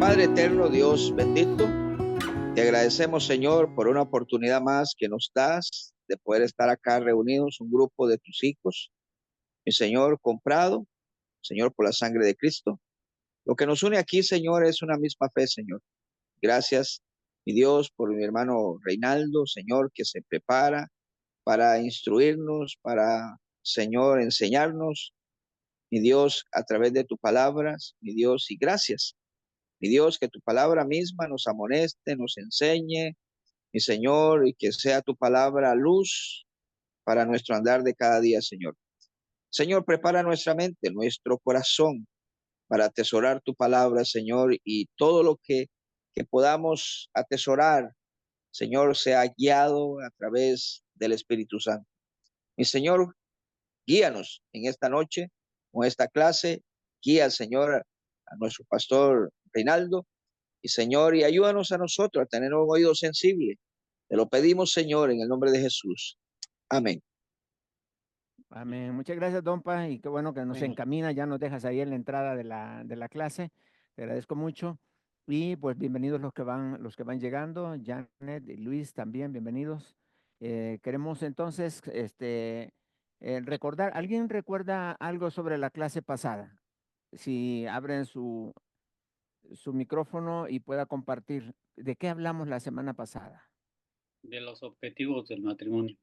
Padre eterno, Dios bendito, te agradecemos, Señor, por una oportunidad más que nos das de poder estar acá reunidos, un grupo de tus hijos, mi Señor, comprado, Señor, por la sangre de Cristo. Lo que nos une aquí, Señor, es una misma fe, Señor. Gracias, mi Dios, por mi hermano Reinaldo, Señor, que se prepara para instruirnos, para, Señor, enseñarnos, mi Dios, a través de tus palabras, mi Dios, y gracias. Mi Dios, que tu palabra misma nos amoneste, nos enseñe, mi Señor, y que sea tu palabra luz para nuestro andar de cada día, Señor. Señor, prepara nuestra mente, nuestro corazón para atesorar tu palabra, Señor, y todo lo que podamos atesorar, Señor, sea guiado a través del Espíritu Santo. Mi Señor, guíanos en esta noche, con esta clase, guía, Señor, a nuestro pastor Reinaldo, y Señor, y ayúdanos a nosotros a tener un oído sensible. Te lo pedimos, Señor, en el nombre de Jesús. Amén. Amén. Muchas gracias, Dompa, y qué bueno que nos encamina, ya nos dejas ahí en la entrada de la clase. Te agradezco mucho. Y pues bienvenidos los que van llegando, Janet y Luis también, bienvenidos. Queremos entonces recordar, ¿alguien recuerda algo sobre la clase pasada? Si abren su micrófono y pueda compartir, ¿de qué hablamos la semana pasada? De los objetivos del matrimonio.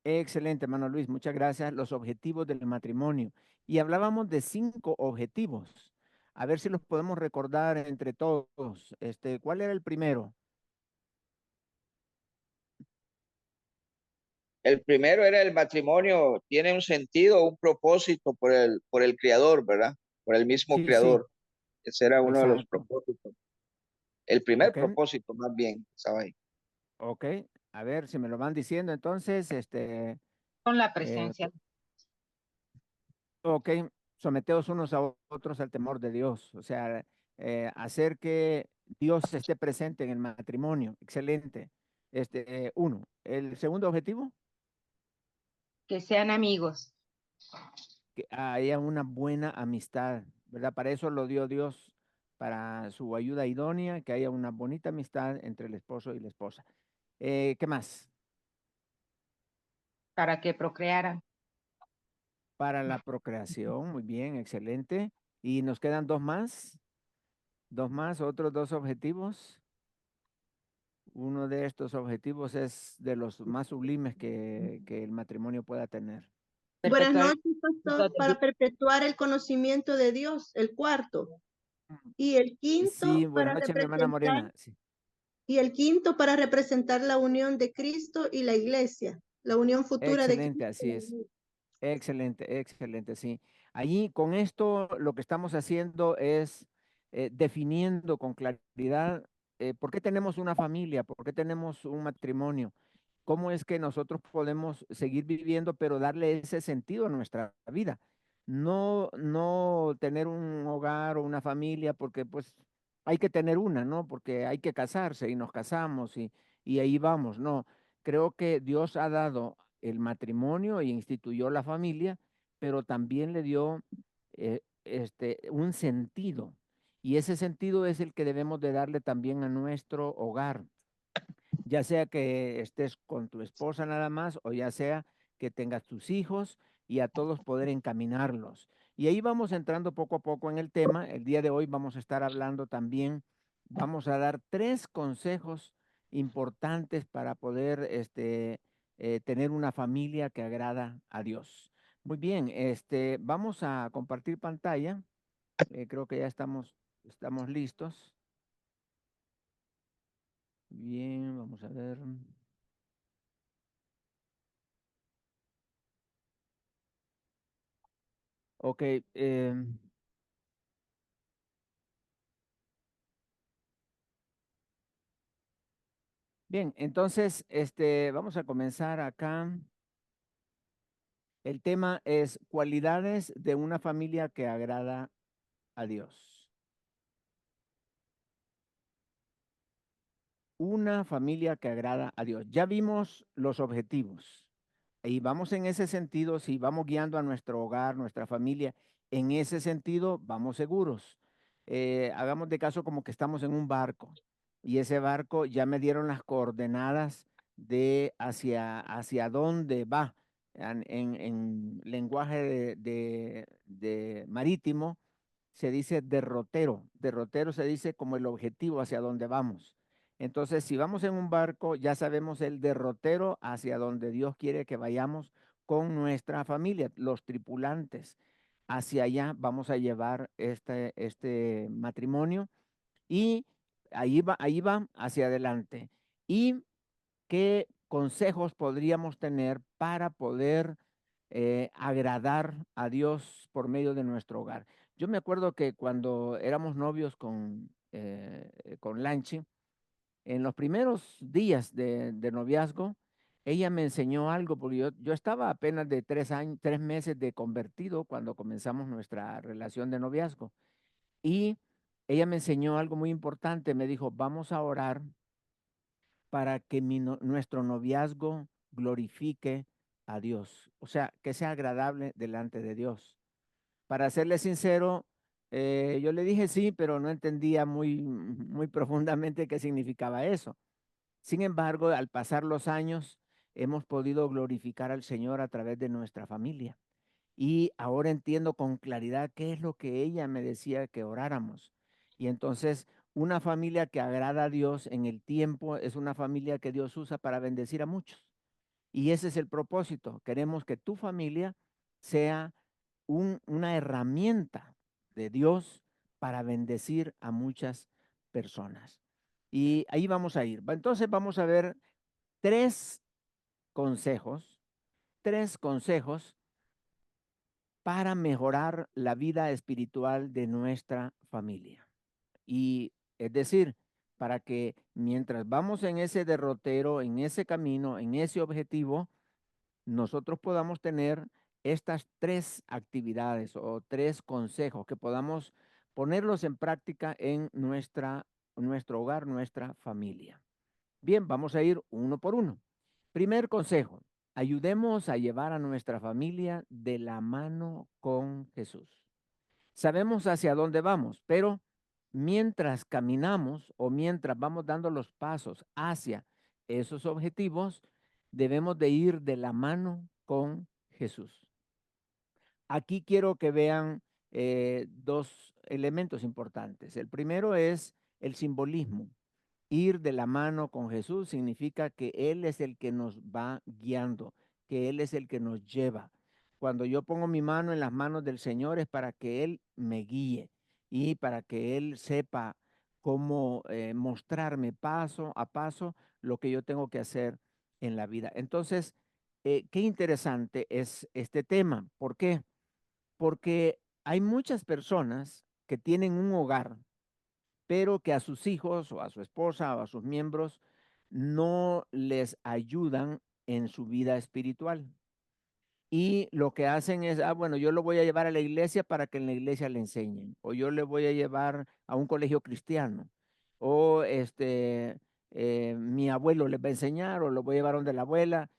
Excelente, hermano Luis, muchas gracias. Los objetivos del matrimonio. Y hablábamos de 5 objetivos. A ver si los podemos recordar entre todos. ¿Cuál era el primero? El primero era el matrimonio, tiene un sentido, un propósito por el Creador, ¿verdad? Por el mismo Sí, sí, Creador. Ese era uno de los exacto. propósitos. El primer Ok, propósito, más bien, estaba ahí. ok. A ver si me lo van diciendo entonces. Con la Eh, presencia. ok, someteos unos a otros al temor de Dios. O sea, hacer que Dios esté presente en el matrimonio. Excelente. Uno. El segundo objetivo, Que sean amigos. que haya una buena amistad, ¿verdad? Para eso lo dio Dios, para su ayuda idónea, que haya una bonita amistad entre el esposo y la esposa. ¿Qué más? Para que procrearan. Para la procreación, muy bien, excelente. Y nos quedan dos más, otros 2 objetivos. Uno de estos objetivos es de los más sublimes que el matrimonio pueda tener. Buenas Perpetuar noches, pastor. Para perpetuar el conocimiento de Dios, el cuarto. Y el Sí, quinto buenas para noches, mi hermana representar, Morena. Sí. y el quinto para representar la unión de Cristo y la iglesia, la unión futura de Excelente, Cristo y así la es. iglesia. Excelente, excelente, sí. Allí con esto lo que estamos haciendo es definiendo con claridad por qué tenemos una familia, por qué tenemos un matrimonio, cómo es que nosotros podemos seguir viviendo, pero darle ese sentido a nuestra vida. No tener un hogar o una familia porque pues hay que tener una, ¿no? Porque hay que casarse y nos casamos y ahí vamos, no. Creo que Dios ha dado el matrimonio y instituyó la familia, pero también le dio un sentido. Y ese sentido es el que debemos de darle también a nuestro hogar, ya sea que estés con tu esposa nada más o ya sea que tengas tus hijos y a todos poder encaminarlos. Y ahí vamos entrando poco a poco en el tema. El día de hoy vamos a estar hablando también, vamos a dar 3 consejos importantes para poder tener una familia que agrada a Dios. Muy bien, vamos a compartir pantalla. Creo que ya estamos listos. Bien, vamos a ver. Ok, bien, entonces, vamos a comenzar acá. El tema es cualidades de una familia que agrada a Dios. Una familia que agrada a Dios. Ya vimos los objetivos y vamos en ese sentido, si vamos guiando a nuestro hogar, nuestra familia, en ese sentido vamos seguros. hagamos de caso como que estamos en un barco y ese barco ya me dieron las coordenadas de hacia dónde va. En lenguaje de marítimo se dice derrotero. Derrotero se dice como el objetivo hacia dónde vamos. Entonces, si vamos en un barco, ya sabemos el derrotero hacia donde Dios quiere que vayamos con nuestra familia, los tripulantes. Hacia allá vamos a llevar este matrimonio y ahí va hacia adelante. ¿Y qué consejos podríamos tener para poder agradar a Dios por medio de nuestro hogar? Yo me acuerdo que cuando éramos novios con Lanchi, en los primeros días de noviazgo, ella me enseñó algo, porque yo estaba apenas de 3 meses de convertido cuando comenzamos nuestra relación de noviazgo. Y ella me enseñó algo muy importante, me dijo, vamos a orar para que nuestro noviazgo glorifique a Dios, o sea, que sea agradable delante de Dios. Para serle sincero, yo le dije sí, pero no entendía muy profundamente qué significaba eso. Sin embargo, al pasar los años, hemos podido glorificar al Señor a través de nuestra familia. Y ahora entiendo con claridad qué es lo que ella me decía que oráramos. Y entonces, una familia que agrada a Dios en el tiempo es una familia que Dios usa para bendecir a muchos. Y ese es el propósito. Queremos que tu familia sea una herramienta de Dios para bendecir a muchas personas. Y ahí vamos a ir. Entonces vamos a ver tres consejos, tres consejos para mejorar la vida espiritual de nuestra familia. Y es decir, para que mientras vamos en ese derrotero, en ese camino, en ese objetivo, nosotros podamos tener estas tres actividades o tres consejos que podamos ponerlos en práctica en nuestro hogar, nuestra familia. Bien, vamos a ir uno por uno. Primer consejo, ayudemos a llevar a nuestra familia de la mano con Jesús. Sabemos hacia dónde vamos, pero mientras caminamos o mientras vamos dando los pasos hacia esos objetivos, debemos de ir de la mano con Jesús. Aquí quiero que vean dos elementos importantes. El primero es el simbolismo. Ir de la mano con Jesús significa que Él es el que nos va guiando, que Él es el que nos lleva. Cuando yo pongo mi mano en las manos del Señor es para que Él me guíe y para que Él sepa cómo mostrarme paso a paso lo que yo tengo que hacer en la vida. Entonces, qué interesante es este tema. ¿Por qué? Porque hay muchas personas que tienen un hogar pero que a sus hijos o a su esposa o a sus miembros no les ayudan en su vida espiritual. Y lo que hacen es, bueno, yo lo voy a llevar a la iglesia para que en la iglesia le enseñen, o yo le voy a llevar a un colegio cristiano, o mi abuelo les va a enseñar, o lo voy a llevar donde la abuela,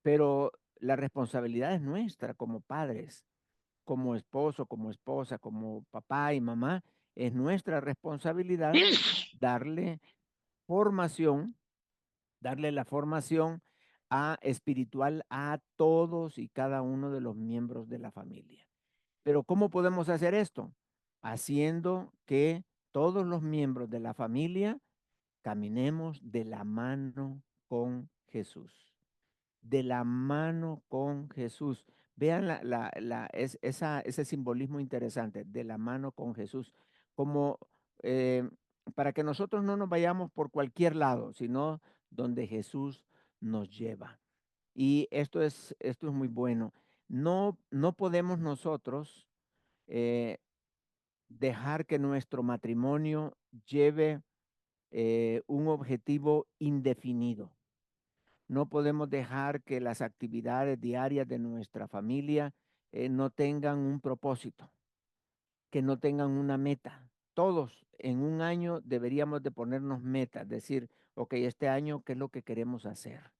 pero la responsabilidad es nuestra como padres, como esposo, como esposa, como papá y mamá, es nuestra responsabilidad darle formación, darle la formación espiritual a todos y cada uno de los miembros de la familia. Pero ¿cómo podemos hacer esto? Haciendo que todos los miembros de la familia caminemos de la mano con Jesús, de la mano con Jesús. Vean ese simbolismo interesante, de la mano con Jesús, como eh, para que nosotros no nos vayamos por cualquier lado, sino donde Jesús nos lleva. Y esto es muy bueno. No podemos nosotros eh, dejar que nuestro matrimonio lleve un objetivo indefinido. No podemos dejar que las actividades diarias de nuestra familia no tengan un propósito, que no tengan una meta. Todos en un año deberíamos de ponernos metas, decir, ok, este año, ¿qué es lo que queremos hacer?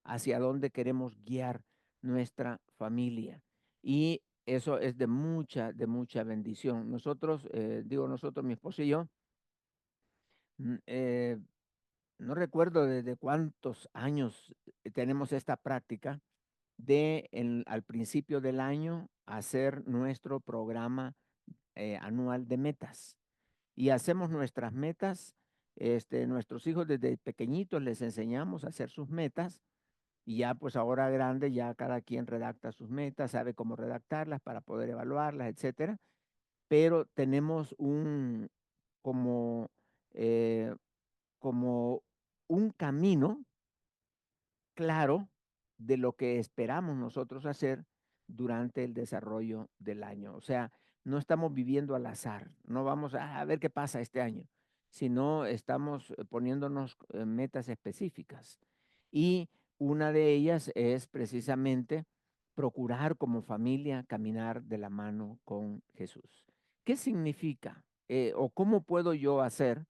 ¿Hacia dónde queremos guiar nuestra familia? Y eso es de mucha bendición. Nosotros, digo nosotros, mi esposo y yo, mm, eh, no recuerdo desde cuántos años tenemos esta práctica de al principio del año hacer nuestro programa anual de metas. Y hacemos nuestras metas. Nuestros hijos desde pequeñitos les enseñamos a hacer sus metas y ya pues ahora grande ya cada quien redacta sus metas, sabe cómo redactarlas para poder evaluarlas, etcétera. Pero tenemos como, eh, como un camino claro de lo que esperamos nosotros hacer durante el desarrollo del año. O sea, no estamos viviendo al azar, no vamos a ver qué pasa este año, sino estamos poniéndonos metas específicas. Y una de ellas es precisamente procurar como familia caminar de la mano con Jesús. ¿Qué significa o cómo puedo yo hacer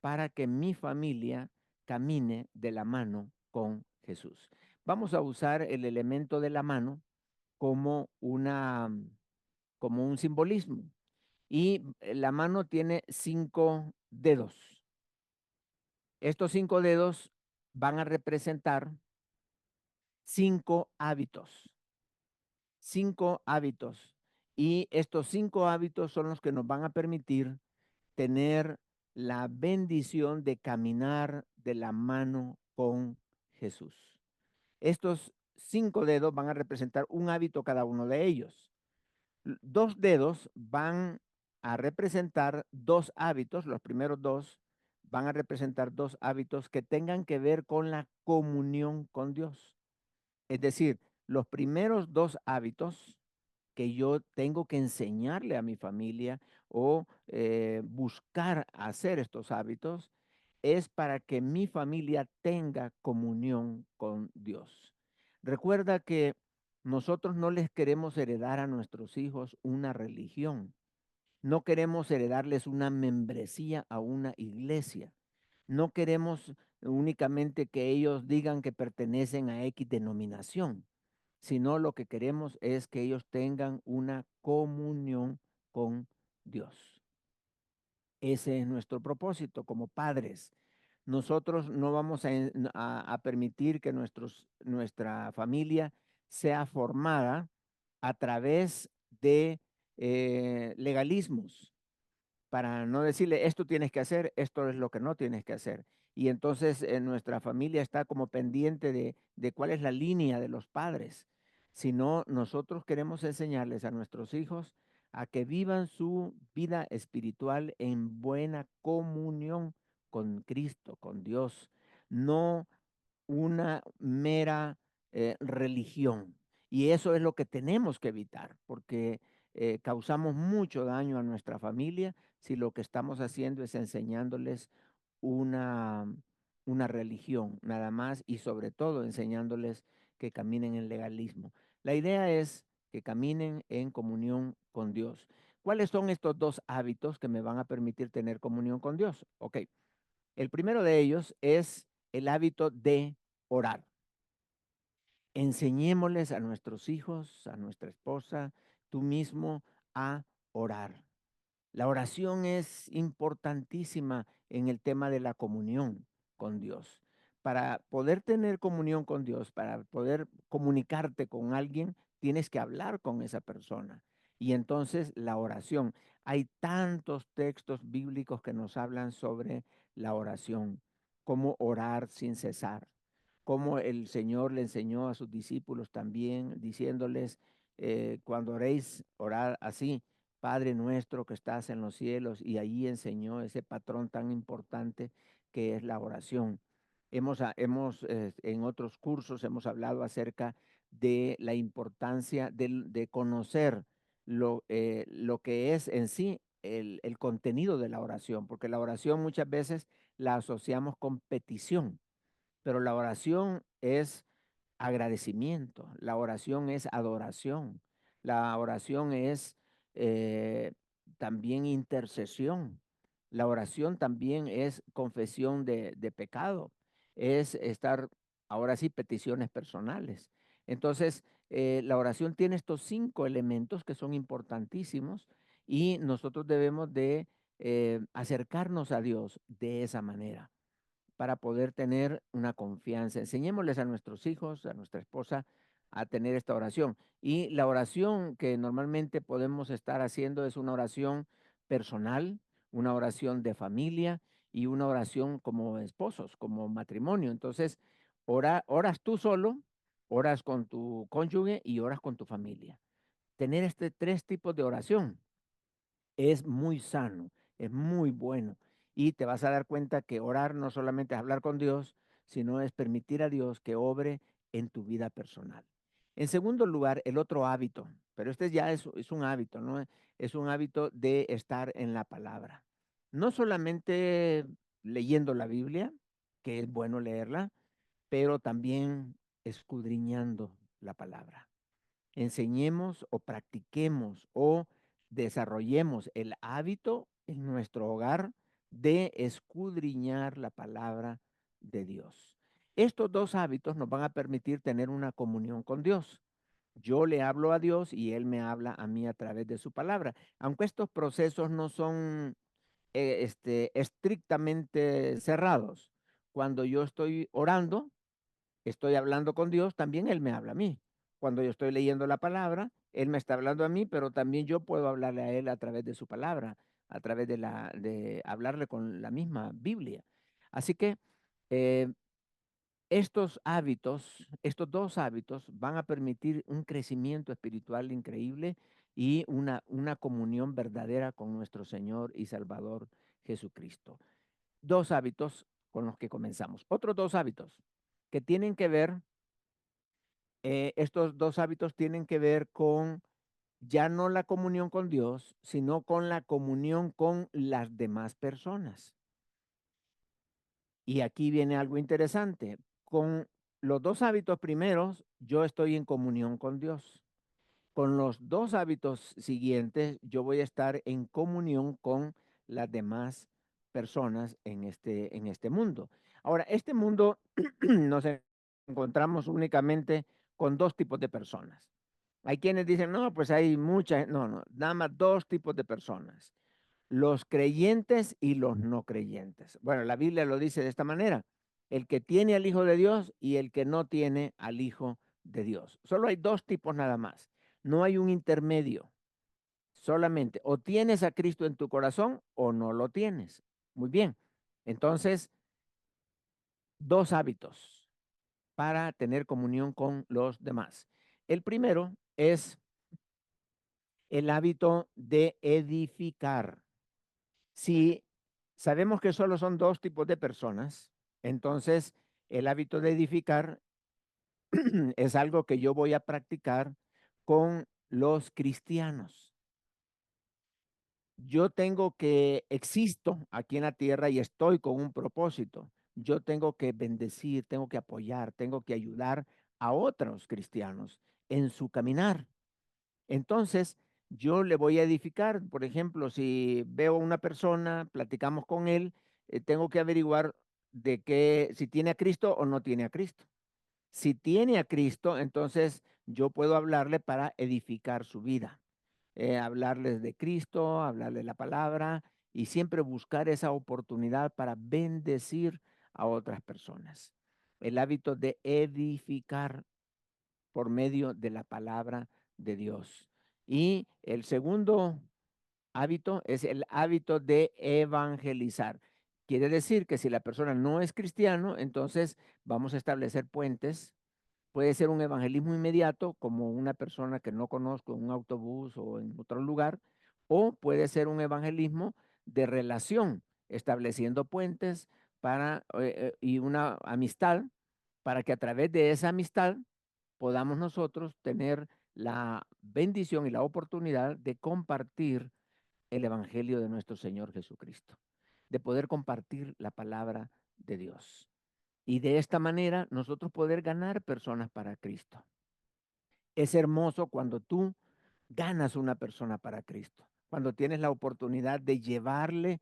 para que mi familia camine de la mano con Jesús? Vamos a usar el elemento de la mano como como un simbolismo. Y la mano tiene 5 dedos. Estos 5 dedos van a representar 5 hábitos. 5 hábitos. Y estos 5 hábitos son los que nos van a permitir tener la bendición de caminar de la mano con Jesús. Estos 5 dedos van a representar un hábito cada uno de ellos. 2 dedos van a representar 2 hábitos, los primeros 2 van a representar 2 hábitos que tengan que ver con la comunión con Dios. Es decir, los primeros 2 hábitos que yo tengo que enseñarle a mi familia o buscar hacer estos hábitos es para que mi familia tenga comunión con Dios. Recuerda que nosotros no les queremos heredar a nuestros hijos una religión, no queremos heredarles una membresía a una iglesia, no queremos únicamente que ellos digan que pertenecen a X denominación, sino lo que queremos es que ellos tengan una comunión con Dios. Ese es nuestro propósito como padres. Nosotros no vamos a permitir que nuestra familia sea formada a través de legalismos, para no decirle esto tienes que hacer, esto es lo que no tienes que hacer. Y entonces nuestra familia está como pendiente de cuál es la línea de los padres. Sino nosotros queremos enseñarles a nuestros hijos a que vivan su vida espiritual en buena comunión con Cristo, con Dios, no una mera religión. Y eso es lo que tenemos que evitar, porque causamos mucho daño a nuestra familia si lo que estamos haciendo es enseñándoles una, una religión, nada más, y sobre todo enseñándoles que caminen en legalismo. La idea es que caminen en comunión con Dios. ¿Cuáles son estos 2 hábitos que me van a permitir tener comunión con Dios? Ok, el primero de ellos es el hábito de orar. Enseñémosles a nuestros hijos, a nuestra esposa, tú mismo, a orar. La oración es importantísima en el tema de la comunión con Dios. Para poder tener comunión con Dios, para poder comunicarte con alguien, tienes que hablar con esa persona. Y entonces la oración. Hay tantos textos bíblicos que nos hablan sobre la oración, cómo orar sin cesar, cómo el Señor le enseñó a sus discípulos también, diciéndoles, cuando oréis, orad así: Padre nuestro que estás en los cielos, y allí enseñó ese patrón tan importante que es la oración. En otros cursos hemos hablado acerca de la importancia de conocer lo que es en sí el contenido de la oración, porque la oración muchas veces la asociamos con petición, pero la oración es agradecimiento, la oración es adoración, la oración es eh, también intercesión, la oración también es confesión de pecado, es estar, ahora sí, peticiones personales. Entonces, la oración tiene estos 5 elementos que son importantísimos y nosotros debemos de acercarnos a Dios de esa manera para poder tener una confianza. Enseñémosles a nuestros hijos, a nuestra esposa, a tener esta oración. Y la oración que normalmente podemos estar haciendo es una oración personal, una oración de familia y una oración como esposos, como matrimonio. Entonces, oras tú solo, oras con tu cónyuge y oras con tu familia. Tener este 3 tipos de oración es muy sano, es muy bueno. Y te vas a dar cuenta que orar no solamente es hablar con Dios, sino es permitir a Dios que obre en tu vida personal. En segundo lugar, el otro hábito, pero este ya es un hábito, ¿no? Es un hábito de estar en la palabra. No solamente leyendo la Biblia, que es bueno leerla, pero también escudriñando la palabra. Enseñemos o practiquemos o desarrollemos el hábito en nuestro hogar de escudriñar la palabra de Dios. Estos 2 hábitos nos van a permitir tener una comunión con Dios. Yo le hablo a Dios y Él me habla a mí a través de su palabra. Aunque estos procesos no son estrictamente cerrados. Cuando yo estoy orando, estoy hablando con Dios, también Él me habla a mí. Cuando yo estoy leyendo la palabra, Él me está hablando a mí, pero también yo puedo hablarle a Él a través de su palabra, a través de hablarle con la misma Biblia. Así que eh, estos hábitos, estos 2 hábitos van a permitir un crecimiento espiritual increíble y una comunión verdadera con nuestro Señor y Salvador Jesucristo. 2 hábitos con los que comenzamos. Otros 2 hábitos que tienen que ver estos 2 hábitos tienen que ver con ya no la comunión con Dios, sino con la comunión con las demás personas. Y aquí viene algo interesante. Con los 2 hábitos primeros, yo estoy en comunión con Dios. Con los 2 hábitos siguientes, yo voy a estar en comunión con las demás personas en este mundo. Ahora, este mundo nos encontramos únicamente con 2 tipos de personas. Hay quienes dicen, no, pues hay muchas, no, nada más 2 tipos de personas, los creyentes y los no creyentes. Bueno, la Biblia lo dice de esta manera, el que tiene al Hijo de Dios y el que no tiene al Hijo de Dios. Solo hay 2 tipos nada más, no hay un intermedio, solamente o tienes a Cristo en tu corazón o no lo tienes. Muy bien, entonces, 2 hábitos para tener comunión con los demás. El primero es el hábito de edificar. Si sabemos que solo son 2 tipos de personas, entonces el hábito de edificar es algo que yo voy a practicar con los cristianos. Yo tengo que existo aquí en la tierra y estoy con un propósito. Yo tengo que bendecir, tengo que apoyar, tengo que ayudar a otros cristianos en su caminar. Entonces, yo le voy a edificar, por ejemplo, si veo a una persona, platicamos con él, tengo que averiguar de qué, si tiene a Cristo o no tiene a Cristo. Si tiene a Cristo, entonces yo puedo hablarle para edificar su vida, hablarles de Cristo, hablarle la palabra y siempre buscar esa oportunidad para bendecir a otras personas. El hábito de edificar por medio de la palabra de Dios. Y el segundo hábito es el hábito de evangelizar. Quiere decir que si la persona no es cristiano, entonces vamos a establecer puentes. Puede ser un evangelismo inmediato, como una persona que no conozco en un autobús o en otro lugar, o puede ser un evangelismo de relación, estableciendo puentes y una amistad para que a través de esa amistad podamos nosotros tener la bendición y la oportunidad de compartir el evangelio de nuestro Señor Jesucristo, de poder compartir la palabra de Dios. Y de esta manera nosotros poder ganar personas para Cristo. Es hermoso cuando tú ganas una persona para Cristo, cuando tienes la oportunidad de llevarle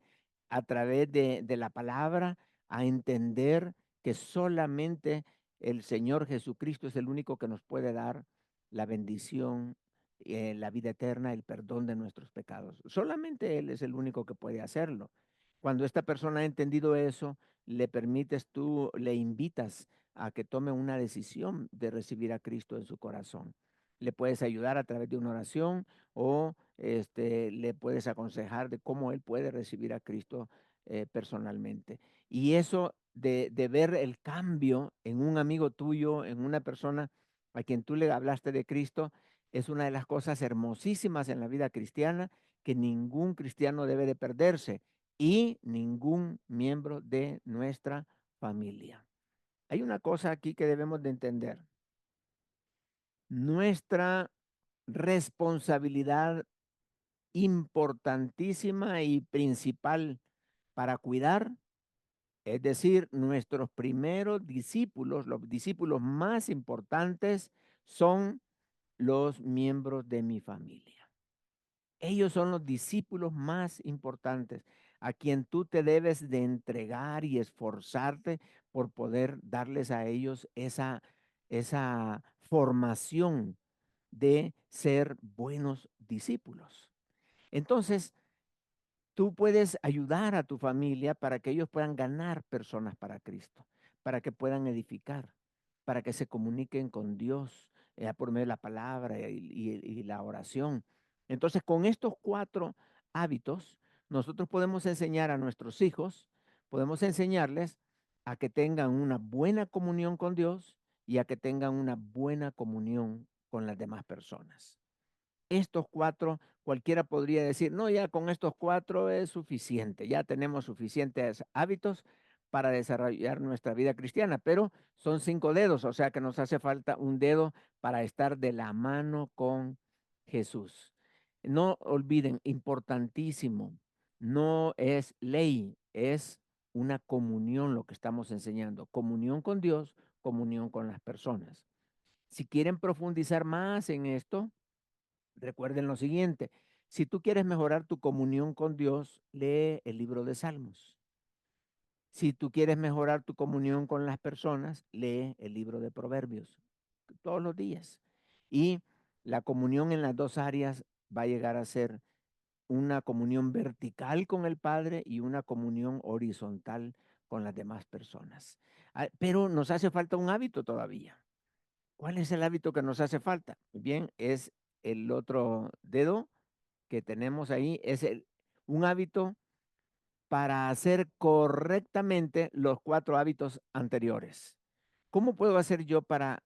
a través de la palabra a entender que solamente el Señor Jesucristo es el único que nos puede dar la bendición, la vida eterna, el perdón de nuestros pecados. Solamente Él es el único que puede hacerlo. Cuando esta persona ha entendido eso, le permites tú, le invitas a que tome una decisión de recibir a Cristo en su corazón. Le puedes ayudar a través de una oración o le puedes aconsejar de cómo él puede recibir a Cristo personalmente. Y eso de ver el cambio en un amigo tuyo, en una persona a quien tú le hablaste de Cristo, es una de las cosas hermosísimas en la vida cristiana que ningún cristiano debe de perderse y ningún miembro de nuestra familia. Hay una cosa aquí que debemos de entender. Nuestra responsabilidad importantísima y principal para cuidar, es decir, nuestros primeros discípulos, los discípulos más importantes son los miembros de mi familia. Ellos son los discípulos más importantes a quien tú te debes de entregar y esforzarte por poder darles a ellos esa formación de ser buenos discípulos. Entonces, tú puedes ayudar a tu familia para que ellos puedan ganar personas para Cristo, para que puedan edificar, para que se comuniquen con Dios por medio de la palabra y la oración. Entonces, con estos 4 hábitos, nosotros podemos enseñar a nuestros hijos, podemos enseñarles a que tengan una buena comunión con Dios y a que tengan una buena comunión con las demás personas. Estos 4, cualquiera podría decir, no, ya con estos 4 es suficiente, ya tenemos suficientes hábitos para desarrollar nuestra vida cristiana, pero son 5 dedos, o sea que nos hace falta un dedo para estar de la mano con Jesús. No olviden, importantísimo, no es ley, es una comunión lo que estamos enseñando, comunión con Dios, comunión con las personas. Si quieren profundizar más en esto, recuerden lo siguiente, si tú quieres mejorar tu comunión con Dios, lee el libro de Salmos. Si tú quieres mejorar tu comunión con las personas, lee el libro de Proverbios todos los días. Y la comunión en las 2 áreas va a llegar a ser una comunión vertical con el Padre y una comunión horizontal con las demás personas. Pero nos hace falta un hábito todavía. ¿Cuál es el hábito que nos hace falta? Bien, es el otro dedo que tenemos ahí, es un hábito para hacer correctamente los 4 hábitos anteriores. ¿Cómo puedo hacer yo para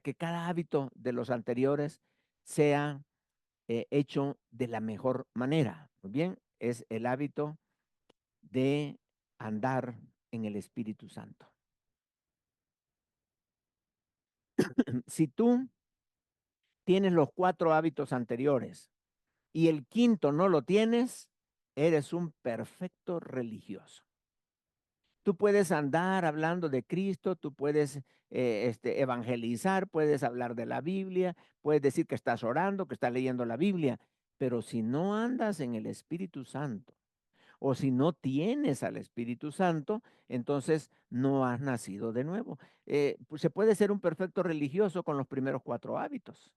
que cada hábito de los anteriores sea hecho de la mejor manera? Muy bien, es el hábito de andar en el Espíritu Santo. Si tú tienes los 4 hábitos anteriores y el quinto no lo tienes, eres un perfecto religioso. Tú puedes andar hablando de Cristo, tú puedes evangelizar, puedes hablar de la Biblia, puedes decir que estás orando, que estás leyendo la Biblia, pero si no andas en el Espíritu Santo o si no tienes al Espíritu Santo, entonces no has nacido de nuevo. Pues se puede ser un perfecto religioso con los primeros 4 hábitos,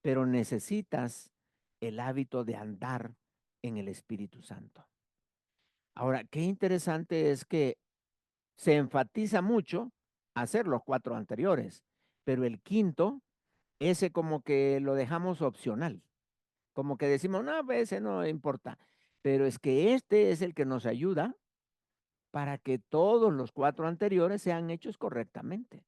pero necesitas el hábito de andar en el Espíritu Santo. Ahora, qué interesante es que se enfatiza mucho hacer los 4 anteriores, pero el quinto, ese como que lo dejamos opcional, como que decimos, no, pues ese no importa, pero es que este es el que nos ayuda para que todos los 4 anteriores sean hechos correctamente,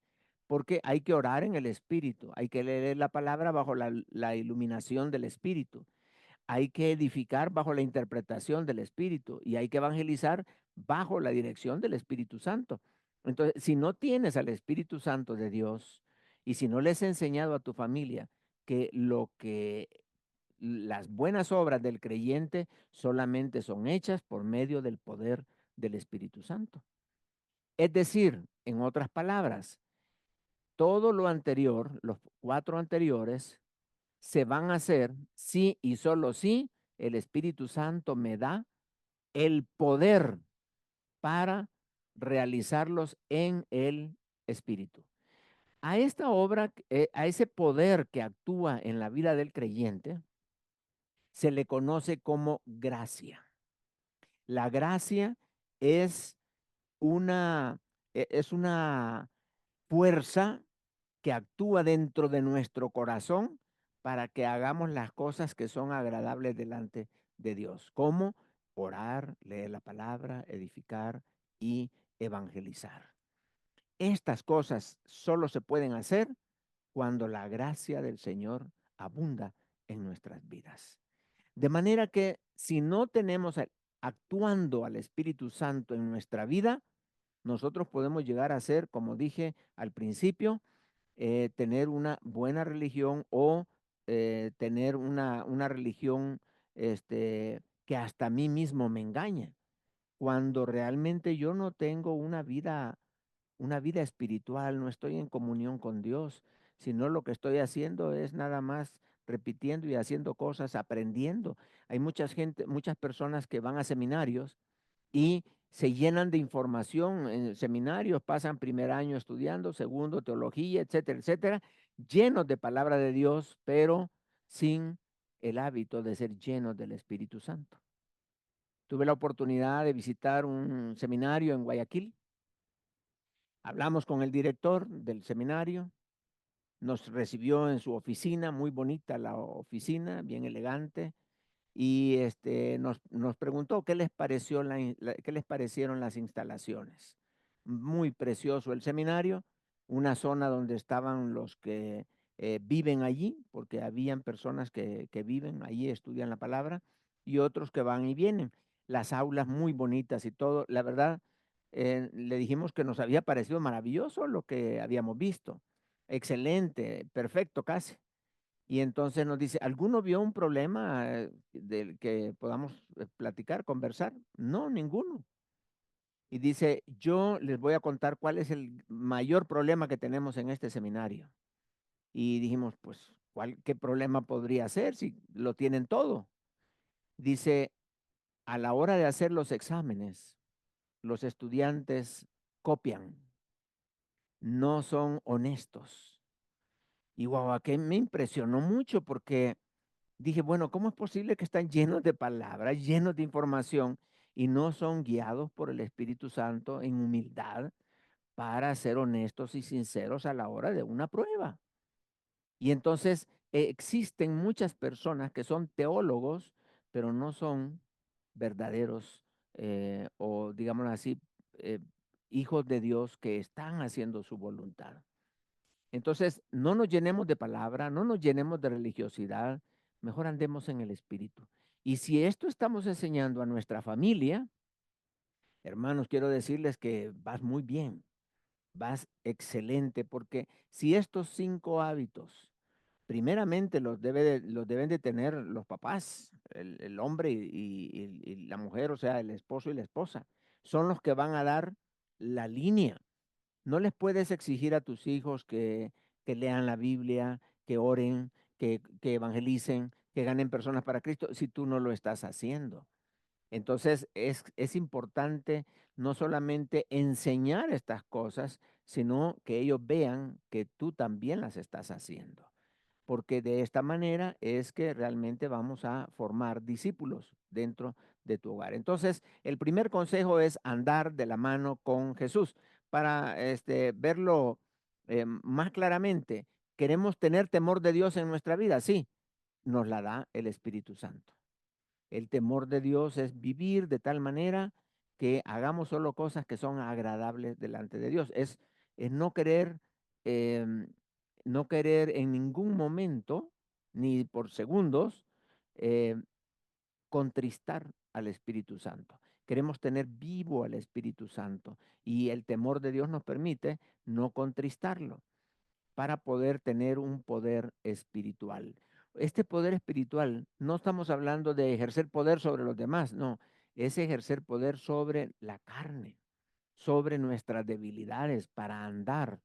porque hay que orar en el Espíritu, hay que leer la palabra bajo la iluminación del Espíritu. Hay que edificar bajo la interpretación del Espíritu y hay que evangelizar bajo la dirección del Espíritu Santo. Entonces, si no tienes al Espíritu Santo de Dios y si no le has enseñado a tu familia que las buenas obras del creyente solamente son hechas por medio del poder del Espíritu Santo. Es decir, en otras palabras, todo lo anterior, los 4 anteriores, se van a hacer si y solo si el Espíritu Santo me da el poder para realizarlos en el Espíritu. A esta obra, a ese poder que actúa en la vida del creyente, se le conoce como gracia. La gracia es es una fuerza que actúa dentro de nuestro corazón para que hagamos las cosas que son agradables delante de Dios, como orar, leer la palabra, edificar y evangelizar. Estas cosas solo se pueden hacer cuando la gracia del Señor abunda en nuestras vidas. De manera que si no tenemos actuando al Espíritu Santo en nuestra vida, nosotros podemos llegar a ser, como dije al principio, tener una buena religión o tener una religión que hasta a mí mismo me engaña, cuando realmente yo no tengo una vida espiritual, no estoy en comunión con Dios, sino lo que estoy haciendo es nada más repitiendo y haciendo cosas, aprendiendo. Hay muchas personas que van a seminarios y se llenan de información en seminarios, pasan primer año estudiando, segundo teología, etcétera, etcétera, llenos de palabra de Dios, pero sin el hábito de ser llenos del Espíritu Santo. Tuve la oportunidad de visitar un seminario en Guayaquil. Hablamos con el director del seminario, nos recibió en su oficina, muy bonita la oficina, bien elegante, y nos preguntó qué les pareció qué les parecieron las instalaciones. Muy precioso el seminario, una zona donde estaban los que viven allí, porque habían personas que viven allí, estudian la palabra, y otros que van y vienen. Las aulas muy bonitas y todo. La verdad, le dijimos que nos había parecido maravilloso lo que habíamos visto. Excelente, perfecto casi. Y entonces nos dice, ¿alguno vio un problema del que podamos platicar, conversar? No, ninguno. Y dice, yo les voy a contar cuál es el mayor problema que tenemos en este seminario. Y dijimos, pues, ¿qué problema podría ser si lo tienen todo? Dice, a la hora de hacer los exámenes, los estudiantes copian, no son honestos. Y guau, que me impresionó mucho porque dije, bueno, ¿cómo es posible que están llenos de palabras, llenos de información y no son guiados por el Espíritu Santo en humildad para ser honestos y sinceros a la hora de una prueba? Y entonces existen muchas personas que son teólogos, pero no son verdaderos o digámoslo así, eh, hijos de Dios que están haciendo su voluntad. Entonces, no nos llenemos de palabra, no nos llenemos de religiosidad, mejor andemos en el Espíritu. Y si esto estamos enseñando a nuestra familia, hermanos, quiero decirles que vas muy bien, vas excelente, porque si estos 5 hábitos, primeramente los deben de tener los papás, el hombre y la mujer, o sea, el esposo y la esposa, son los que van a dar la línea. No les puedes exigir a tus hijos que lean la Biblia, que oren, que evangelicen, que ganen personas para Cristo, si tú no lo estás haciendo. Entonces es importante no solamente enseñar estas cosas, sino que ellos vean que tú también las estás haciendo. Porque de esta manera es que realmente vamos a formar discípulos dentro de tu hogar. Entonces, el primer consejo es andar de la mano con Jesús. Para verlo más claramente, ¿queremos tener temor de Dios en nuestra vida? Sí, nos la da el Espíritu Santo. El temor de Dios es vivir de tal manera que hagamos solo cosas que son agradables delante de Dios. Es no querer, em, no querer en ningún momento, ni por segundos, eh, contristar al Espíritu Santo. Queremos tener vivo al Espíritu Santo y el temor de Dios nos permite no contristarlo para poder tener un poder espiritual. Este poder espiritual, no estamos hablando de ejercer poder sobre los demás, no, es ejercer poder sobre la carne, sobre nuestras debilidades para andar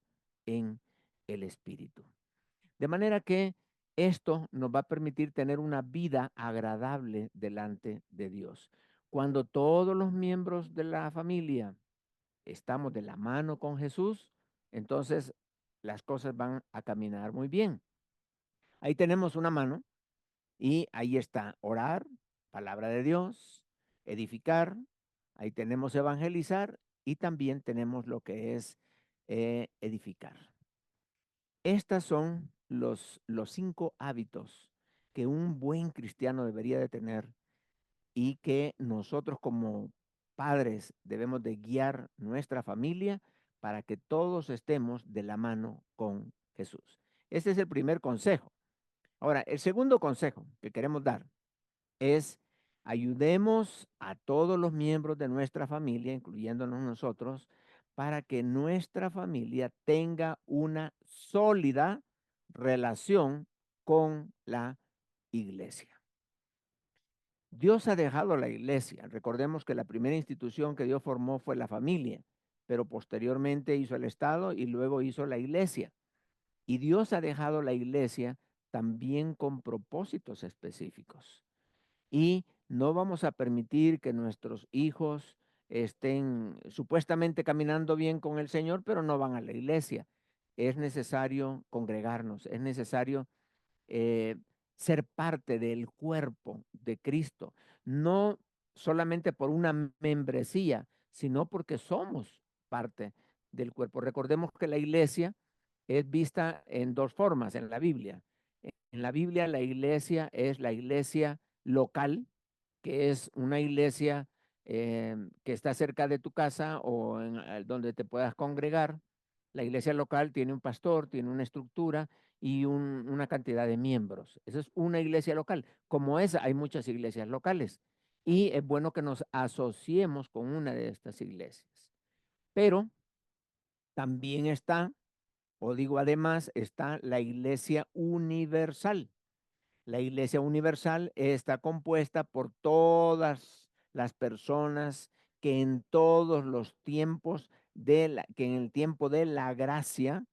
en el espíritu. De manera que esto nos va a permitir tener una vida agradable delante de Dios. Cuando todos los miembros de la familia estamos de la mano con Jesús, entonces las cosas van a caminar muy bien. Ahí tenemos una mano y ahí está orar, palabra de Dios, edificar, ahí tenemos evangelizar y también tenemos lo que es edificar. Estas son los 5 hábitos que un buen cristiano debería de tener y que nosotros como padres debemos de guiar nuestra familia para que todos estemos de la mano con Jesús. Este es el primer consejo. Ahora, el segundo consejo que queremos dar es ayudemos a todos los miembros de nuestra familia, incluyéndonos nosotros, para que nuestra familia tenga una sólida relación con la iglesia. Dios ha dejado la iglesia. Recordemos que la primera institución que Dios formó fue la familia, pero posteriormente hizo el Estado y luego hizo la iglesia. Y Dios ha dejado la iglesia también con propósitos específicos. Y no vamos a permitir que nuestros hijos estén supuestamente caminando bien con el Señor, pero no van a la iglesia. Es necesario congregarnos, es necesario eh, ser parte del cuerpo de Cristo, no solamente por una membresía, sino porque somos parte del cuerpo. Recordemos que la iglesia es vista en 2 formas en la Biblia. En la Biblia la iglesia es la iglesia local, que es una iglesia que está cerca de tu casa o donde te puedas congregar. La iglesia local tiene un pastor, tiene una estructura y una cantidad de miembros. Esa es una iglesia local. Como esa, hay muchas iglesias locales. Y es bueno que nos asociemos con una de estas iglesias. Pero también está, o digo además, está la iglesia universal. La iglesia universal está compuesta por todas las personas que en todos los tiempos que en el tiempo de la gracia,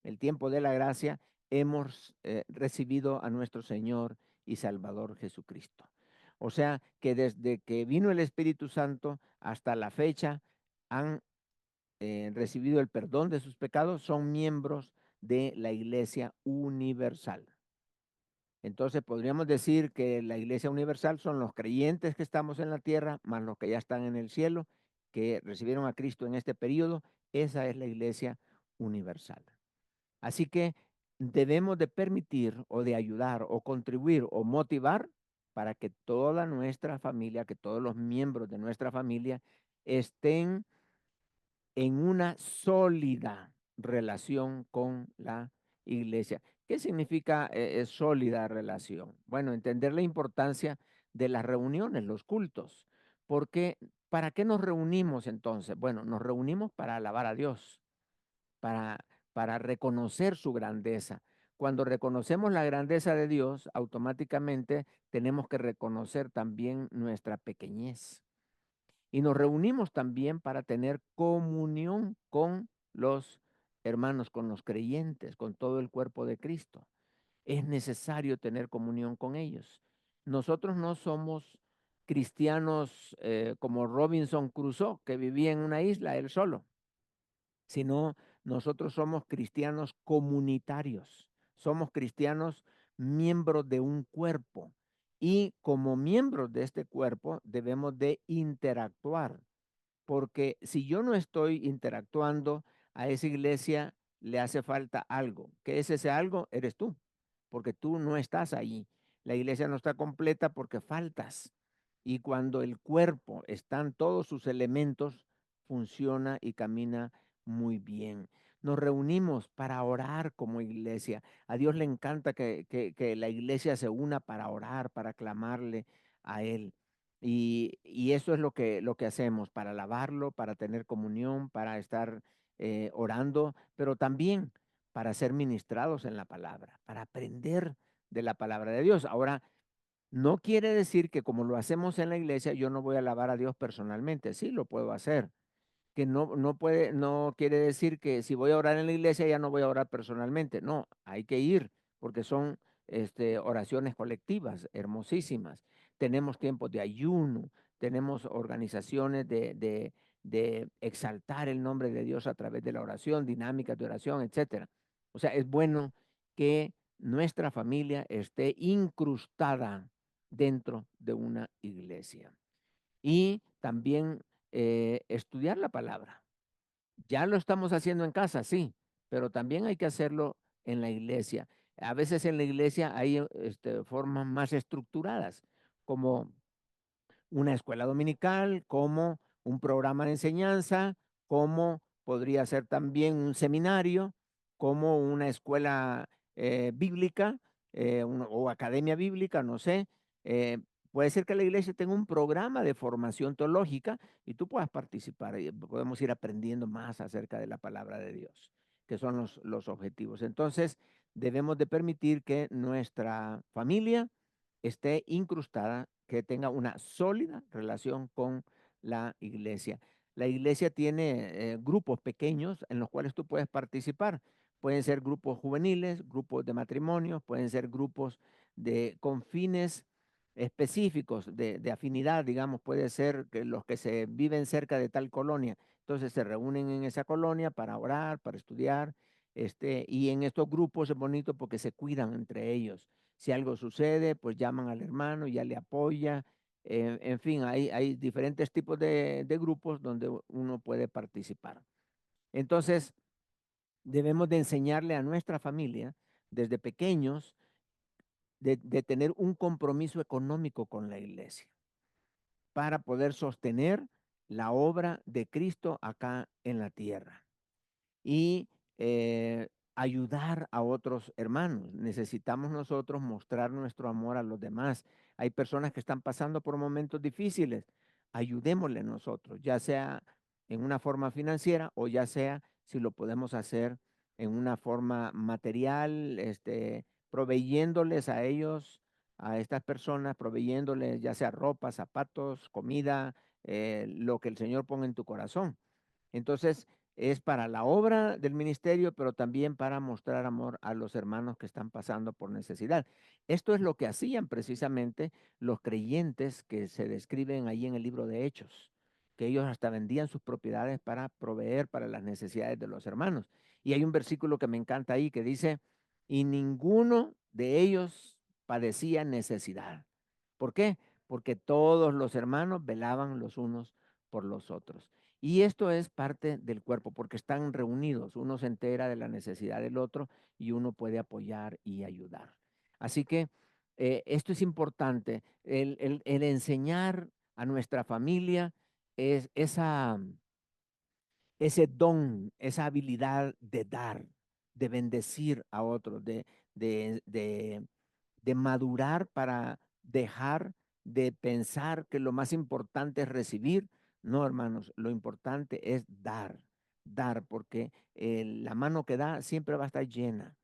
el tiempo de la gracia, hemos recibido a nuestro Señor y Salvador Jesucristo. O sea que desde que vino el Espíritu Santo hasta la fecha han recibido el perdón de sus pecados, son miembros de la iglesia universal. Entonces podríamos decir que la iglesia universal son los creyentes que estamos en la tierra, más los que ya están en el cielo, que recibieron a Cristo en este periodo. Esa es la iglesia universal. Así que debemos de permitir o de ayudar o contribuir o motivar para que toda nuestra familia, que todos los miembros de nuestra familia estén en una sólida relación con la iglesia. ¿Qué significa sólida relación? Bueno, entender la importancia de las reuniones, los cultos, porque ¿para qué nos reunimos entonces? Bueno, nos reunimos para alabar a Dios, para, para reconocer su grandeza. Cuando reconocemos la grandeza de Dios, automáticamente tenemos que reconocer también nuestra pequeñez. Y nos reunimos también para tener comunión con los hermanos, con los creyentes, con todo el cuerpo de Cristo. Es necesario tener comunión con ellos. Nosotros no somos cristianos como Robinson Crusoe, que vivía en una isla él solo, sino nosotros somos cristianos comunitarios. Somos cristianos miembros de un cuerpo. Y como miembros de este cuerpo debemos de interactuar, porque si yo no estoy interactuando, a esa iglesia le hace falta algo. ¿Qué es ese algo? Eres tú, porque tú no estás ahí. La iglesia no está completa porque faltas. Y cuando el cuerpo están todos sus elementos, funciona y camina muy bien. Nos reunimos para orar como iglesia. A Dios le encanta que la iglesia se una para orar, para clamarle a Él. Y eso es lo que hacemos, para alabarlo, para tener comunión, para estar orando, pero también para ser ministrados en la palabra, para aprender de la palabra de Dios. Ahora, no quiere decir que como lo hacemos en la iglesia, yo no voy a alabar a Dios personalmente. Sí, lo puedo hacer. Que no quiere decir que si voy a orar en la iglesia ya no voy a orar personalmente. No, hay que ir porque son oraciones colectivas hermosísimas. Tenemos tiempos de ayuno, tenemos organizaciones de exaltar el nombre de Dios a través de la oración, dinámicas de oración, etcétera. O sea, es bueno que nuestra familia esté incrustada dentro de una iglesia. Y también estudiar la palabra. Ya lo estamos haciendo en casa, sí, pero también hay que hacerlo en la iglesia. A veces en la iglesia hay formas más estructuradas, como una escuela dominical, como un programa de enseñanza, como podría ser también un seminario, como una escuela bíblica o academia bíblica, no sé. Puede ser que la iglesia tenga un programa de formación teológica y tú puedas participar. Y podemos ir aprendiendo más acerca de la palabra de Dios, que son los objetivos. Entonces, debemos de permitir que nuestra familia esté incrustada, que tenga una sólida relación con la iglesia. La iglesia tiene grupos pequeños en los cuales tú puedes participar. Pueden ser grupos juveniles, grupos de matrimonios, pueden ser grupos con fines específicos de afinidad, digamos, puede ser que los que se viven cerca de tal colonia, entonces se reúnen en esa colonia para orar, para estudiar, y en estos grupos es bonito porque se cuidan entre ellos. Si algo sucede, pues llaman al hermano, ya le apoya. En fin, hay diferentes tipos de grupos donde uno puede participar. Entonces, debemos de enseñarle a nuestra familia desde pequeños de tener un compromiso económico con la iglesia para poder sostener la obra de Cristo acá en la tierra y ayudar a otros hermanos. Necesitamos nosotros mostrar nuestro amor a los demás. Hay personas que están pasando por momentos difíciles. Ayudémosle nosotros, ya sea en una forma financiera o ya sea si lo podemos hacer en una forma material, proveyéndoles a ellos, a estas personas, proveyéndoles ya sea ropa, zapatos, comida, lo que el Señor ponga en tu corazón. Entonces, es para la obra del ministerio, pero también para mostrar amor a los hermanos que están pasando por necesidad. Esto es lo que hacían precisamente los creyentes que se describen ahí en el libro de Hechos, que ellos hasta vendían sus propiedades para proveer para las necesidades de los hermanos. Y hay un versículo que me encanta ahí que dice, y ninguno de ellos padecía necesidad. ¿Por qué? Porque todos los hermanos velaban los unos por los otros. Y esto es parte del cuerpo, porque están reunidos. Uno se entera de la necesidad del otro y uno puede apoyar y ayudar. Así que esto es importante, el enseñar a nuestra familia es ese don, esa habilidad de dar, de bendecir a otros, de, de, de madurar para dejar de pensar que lo más importante es recibir. No, hermanos, lo importante es dar, porque la mano que da siempre va a estar llena.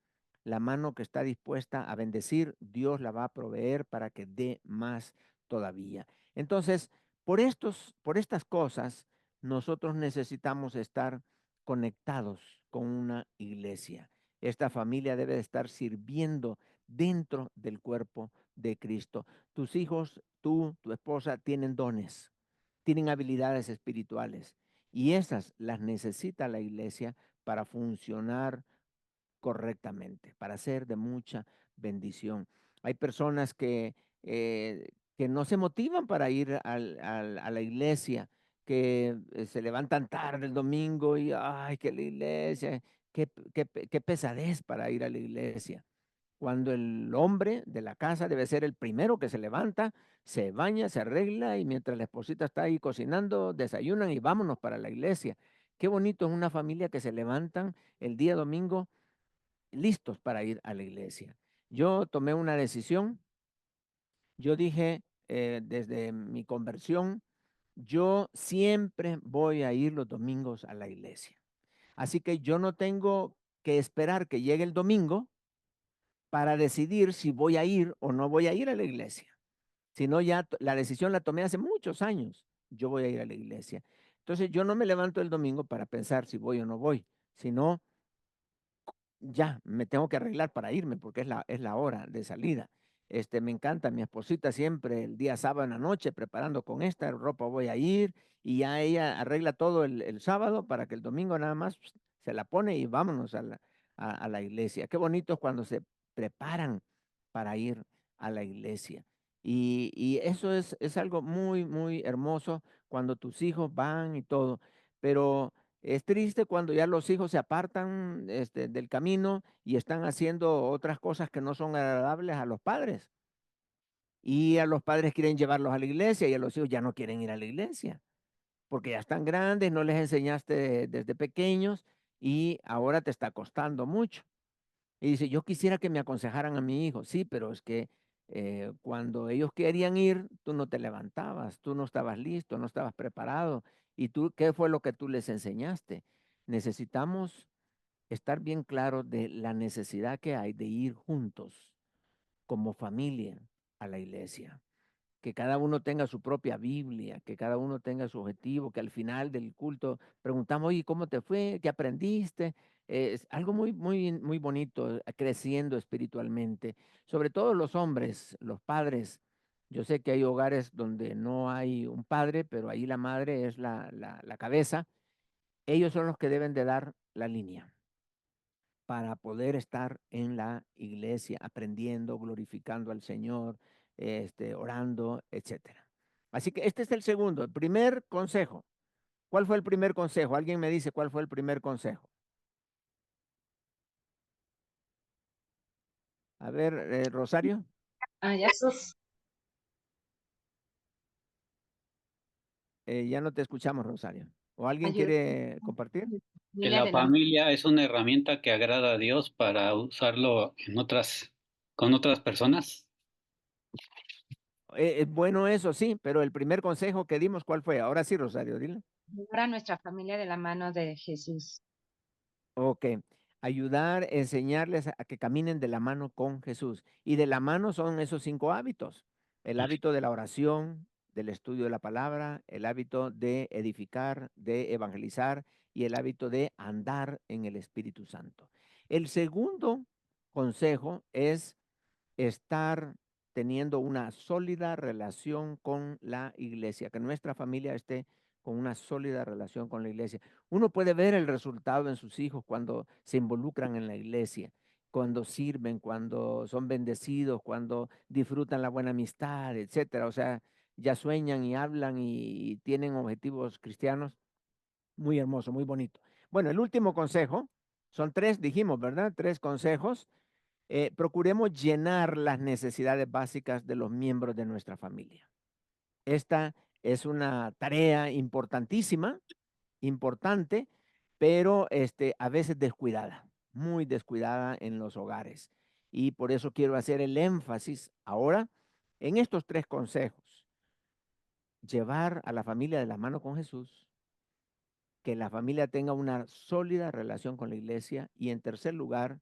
La mano que está dispuesta a bendecir, Dios la va a proveer para que dé más todavía. Entonces, por estas cosas, nosotros necesitamos estar conectados con una iglesia. Esta familia debe de estar sirviendo dentro del cuerpo de Cristo. Tus hijos, tú, tu esposa, tienen dones, tienen habilidades espirituales y esas las necesita la iglesia para funcionar correctamente, para ser de mucha bendición. Hay personas que no se motivan para ir a la iglesia, que se levantan tarde el domingo y, ay, que la iglesia, qué pesadez para ir a la iglesia. Cuando el hombre de la casa debe ser el primero que se levanta, se baña, se arregla y mientras la esposita está ahí cocinando, desayunan y vámonos para la iglesia. Qué bonito es una familia que se levantan el día domingo listos para ir a la iglesia. Yo tomé una decisión, yo dije desde mi conversión, yo siempre voy a ir los domingos a la iglesia. Así que yo no tengo que esperar que llegue el domingo para decidir si voy a ir o no voy a ir a la iglesia. Sino ya la decisión la tomé hace muchos años. Yo voy a ir a la iglesia. Entonces yo no me levanto el domingo para pensar si voy o no voy, sino ya me tengo que arreglar para irme porque es la hora de salida. Me encanta mi esposita siempre el día sábado en la noche preparando con esta ropa voy a ir y ya ella arregla todo el sábado para que el domingo nada más se la pone y vámonos a la iglesia. Qué bonito es cuando se preparan para ir a la iglesia. Y eso es algo muy, muy hermoso cuando tus hijos van y todo. Pero es triste cuando ya los hijos se apartan del camino y están haciendo otras cosas que no son agradables a los padres. Y a los padres quieren llevarlos a la iglesia y a los hijos ya no quieren ir a la iglesia porque ya están grandes, no les enseñaste desde pequeños y ahora te está costando mucho. Y dice, yo quisiera que me aconsejaran a mi hijo. Sí, pero es que cuando ellos querían ir, tú no te levantabas, tú no estabas listo, no estabas preparado. ¿Y tú qué fue lo que tú les enseñaste? Necesitamos estar bien claros de la necesidad que hay de ir juntos como familia a la iglesia, que cada uno tenga su propia Biblia, que cada uno tenga su objetivo, que al final del culto preguntamos, oye, ¿cómo te fue? ¿Qué aprendiste? Es algo muy, muy, muy bonito, creciendo espiritualmente. Sobre todo los hombres, los padres. Yo sé que hay hogares donde no hay un padre, pero ahí la madre es la cabeza. Ellos son los que deben de dar la línea para poder estar en la iglesia, aprendiendo, glorificando al Señor, orando, etcétera. Así que este es el segundo, el primer consejo. ¿Cuál fue el primer consejo? ¿Alguien me dice cuál fue el primer consejo? A ver, Rosario, Ya. ya no te escuchamos, Rosario. ¿O alguien Ayuda. quiere compartir? Que Familia la de la familia es una herramienta que agrada a Dios para usarlo con otras personas. Es bueno eso, sí, pero el primer consejo que dimos, ¿cuál fue? Ahora sí, Rosario, dile. llevar a nuestra familia de la mano de Jesús. Ok, ayudar, enseñarles a que caminen de la mano con Jesús. Y de la mano son esos 5 hábitos. El hábito de la oración, del estudio de la palabra, el hábito de edificar, de evangelizar y el hábito de andar en el Espíritu Santo. El segundo consejo es estar teniendo una sólida relación con la iglesia, que nuestra familia esté con una sólida relación con la iglesia. Uno puede ver el resultado en sus hijos cuando se involucran en la iglesia, cuando sirven, cuando son bendecidos, cuando disfrutan la buena amistad, etcétera. O sea, ya sueñan y hablan y tienen objetivos cristianos. Muy hermoso, muy bonito. Bueno, el último consejo, son 3, dijimos, ¿verdad? 3 consejos. Procuremos llenar las necesidades básicas de los miembros de nuestra familia. Esta es una tarea importantísima, importante, pero a veces descuidada, muy descuidada en los hogares. Y por eso quiero hacer el énfasis ahora en estos 3 consejos. Llevar a la familia de la mano con Jesús, que la familia tenga una sólida relación con la iglesia y en tercer lugar,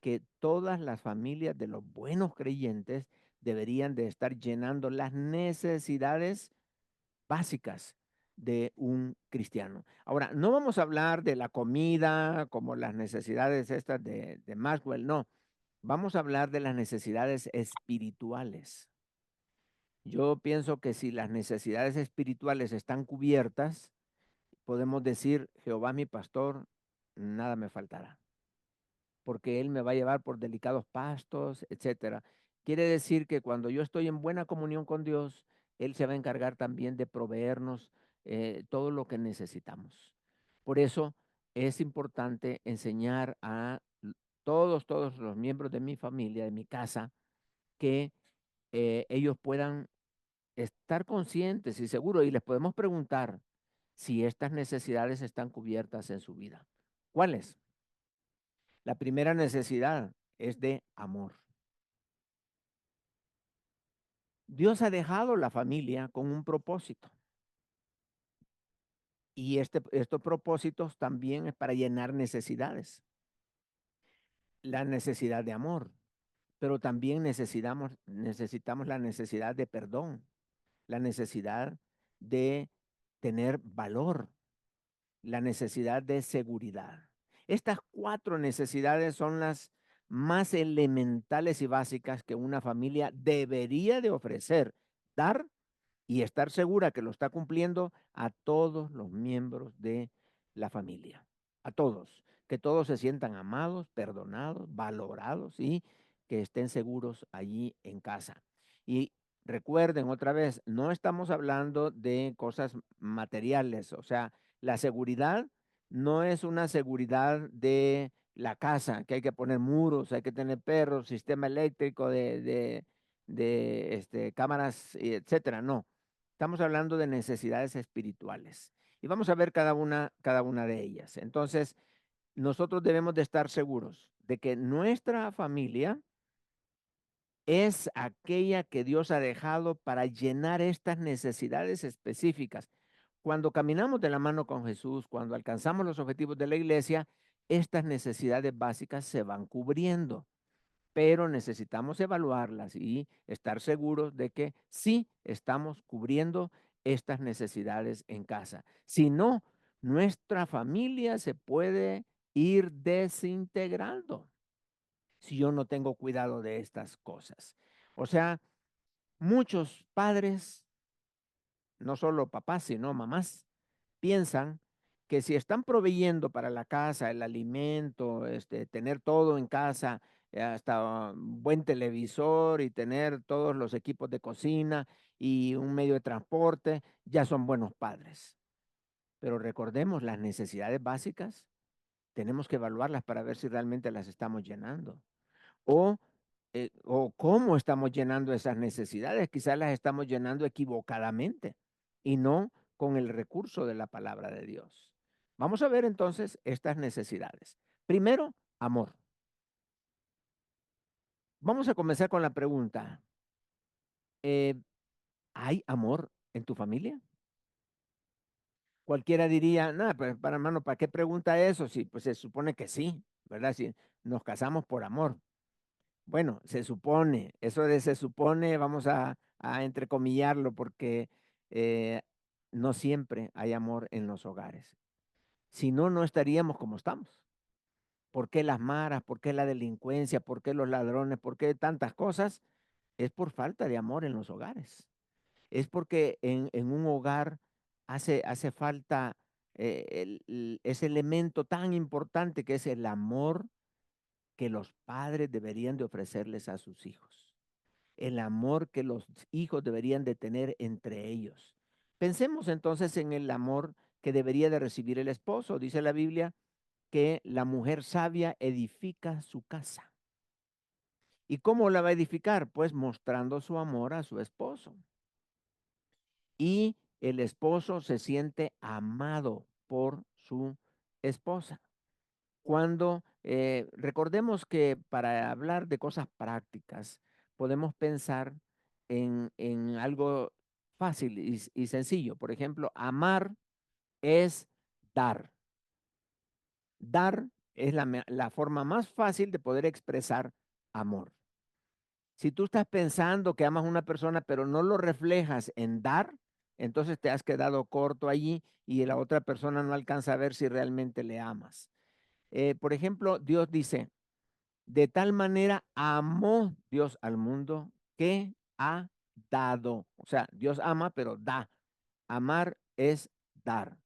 que todas las familias de los buenos creyentes deberían de estar llenando las necesidades básicas de un cristiano. Ahora, no vamos a hablar de la comida como las necesidades estas de Maxwell, no. Vamos a hablar de las necesidades espirituales. Yo pienso que si las necesidades espirituales están cubiertas, podemos decir, Jehová mi pastor, nada me faltará, porque Él me va a llevar por delicados pastos, etcétera. Quiere decir que cuando yo estoy en buena comunión con Dios, Él se va a encargar también de proveernos todo lo que necesitamos. Por eso es importante enseñar a todos los miembros de mi familia, de mi casa, que ellos puedan estar conscientes y seguros y les podemos preguntar si estas necesidades están cubiertas en su vida. ¿Cuáles? La primera necesidad es de amor. Dios ha dejado la familia con un propósito y estos propósitos también es para llenar necesidades. La necesidad de amor, pero también necesitamos la necesidad de perdón, la necesidad de tener valor, la necesidad de seguridad. Estas 4 necesidades son las más elementales y básicas que una familia debería de ofrecer, dar y estar segura que lo está cumpliendo a todos los miembros de la familia. a todos, que todos se sientan amados, perdonados, valorados y que estén seguros allí en casa. Y recuerden otra vez, no estamos hablando de cosas materiales, o sea, la seguridad no es una seguridad de la casa, que hay que poner muros, hay que tener perros, sistema eléctrico de cámaras, etcétera. No, estamos hablando de necesidades espirituales. Y vamos a ver cada una de ellas. Entonces, nosotros debemos de estar seguros de que nuestra familia es aquella que Dios ha dejado para llenar estas necesidades específicas. Cuando caminamos de la mano con Jesús, cuando alcanzamos los objetivos de la iglesia, estas necesidades básicas se van cubriendo, pero necesitamos evaluarlas y estar seguros de que sí estamos cubriendo estas necesidades en casa. Si no, nuestra familia se puede ir desintegrando si yo no tengo cuidado de estas cosas. O sea, muchos padres, no solo papás, sino mamás, piensan que si están proveyendo para la casa, el alimento, tener todo en casa, hasta un buen televisor y tener todos los equipos de cocina y un medio de transporte, ya son buenos padres. Pero recordemos las necesidades básicas, tenemos que evaluarlas para ver si realmente las estamos llenando. O cómo estamos llenando esas necesidades. Quizás las estamos llenando equivocadamente y no con el recurso de la palabra de Dios. Vamos a ver entonces estas necesidades. Primero, amor. Vamos a comenzar con la pregunta. ¿Hay amor en tu familia? Cualquiera diría, nada, pues para hermano, ¿para qué pregunta eso? Sí, pues se supone que sí, ¿verdad? Si nos casamos por amor. Bueno, se supone, eso de se supone, vamos a entrecomillarlo porque eh, no siempre hay amor en los hogares. Si no, no estaríamos como estamos. ¿Por qué las maras? ¿Por qué la delincuencia? ¿Por qué los ladrones? ¿Por qué tantas cosas? Es por falta de amor en los hogares. Es porque en un hogar hace falta ese elemento tan importante que es el amor que los padres deberían de ofrecerles a sus hijos, el amor que los hijos deberían de tener entre ellos. Pensemos entonces en el amor que debería de recibir el esposo. Dice la Biblia que la mujer sabia edifica su casa. ¿Y cómo la va a edificar? Pues mostrando su amor a su esposo. Y el esposo se siente amado por su esposa. Cuando recordemos que para hablar de cosas prácticas, podemos pensar en algo fácil y sencillo. Por ejemplo, amar es dar. Dar es la forma más fácil de poder expresar amor. Si tú estás pensando que amas a una persona, pero no lo reflejas en dar, entonces te has quedado corto allí y la otra persona no alcanza a ver si realmente le amas. Por ejemplo, Dios dice, de tal manera amó Dios al mundo que ha dado. O sea, Dios ama, pero da. Amar es dar.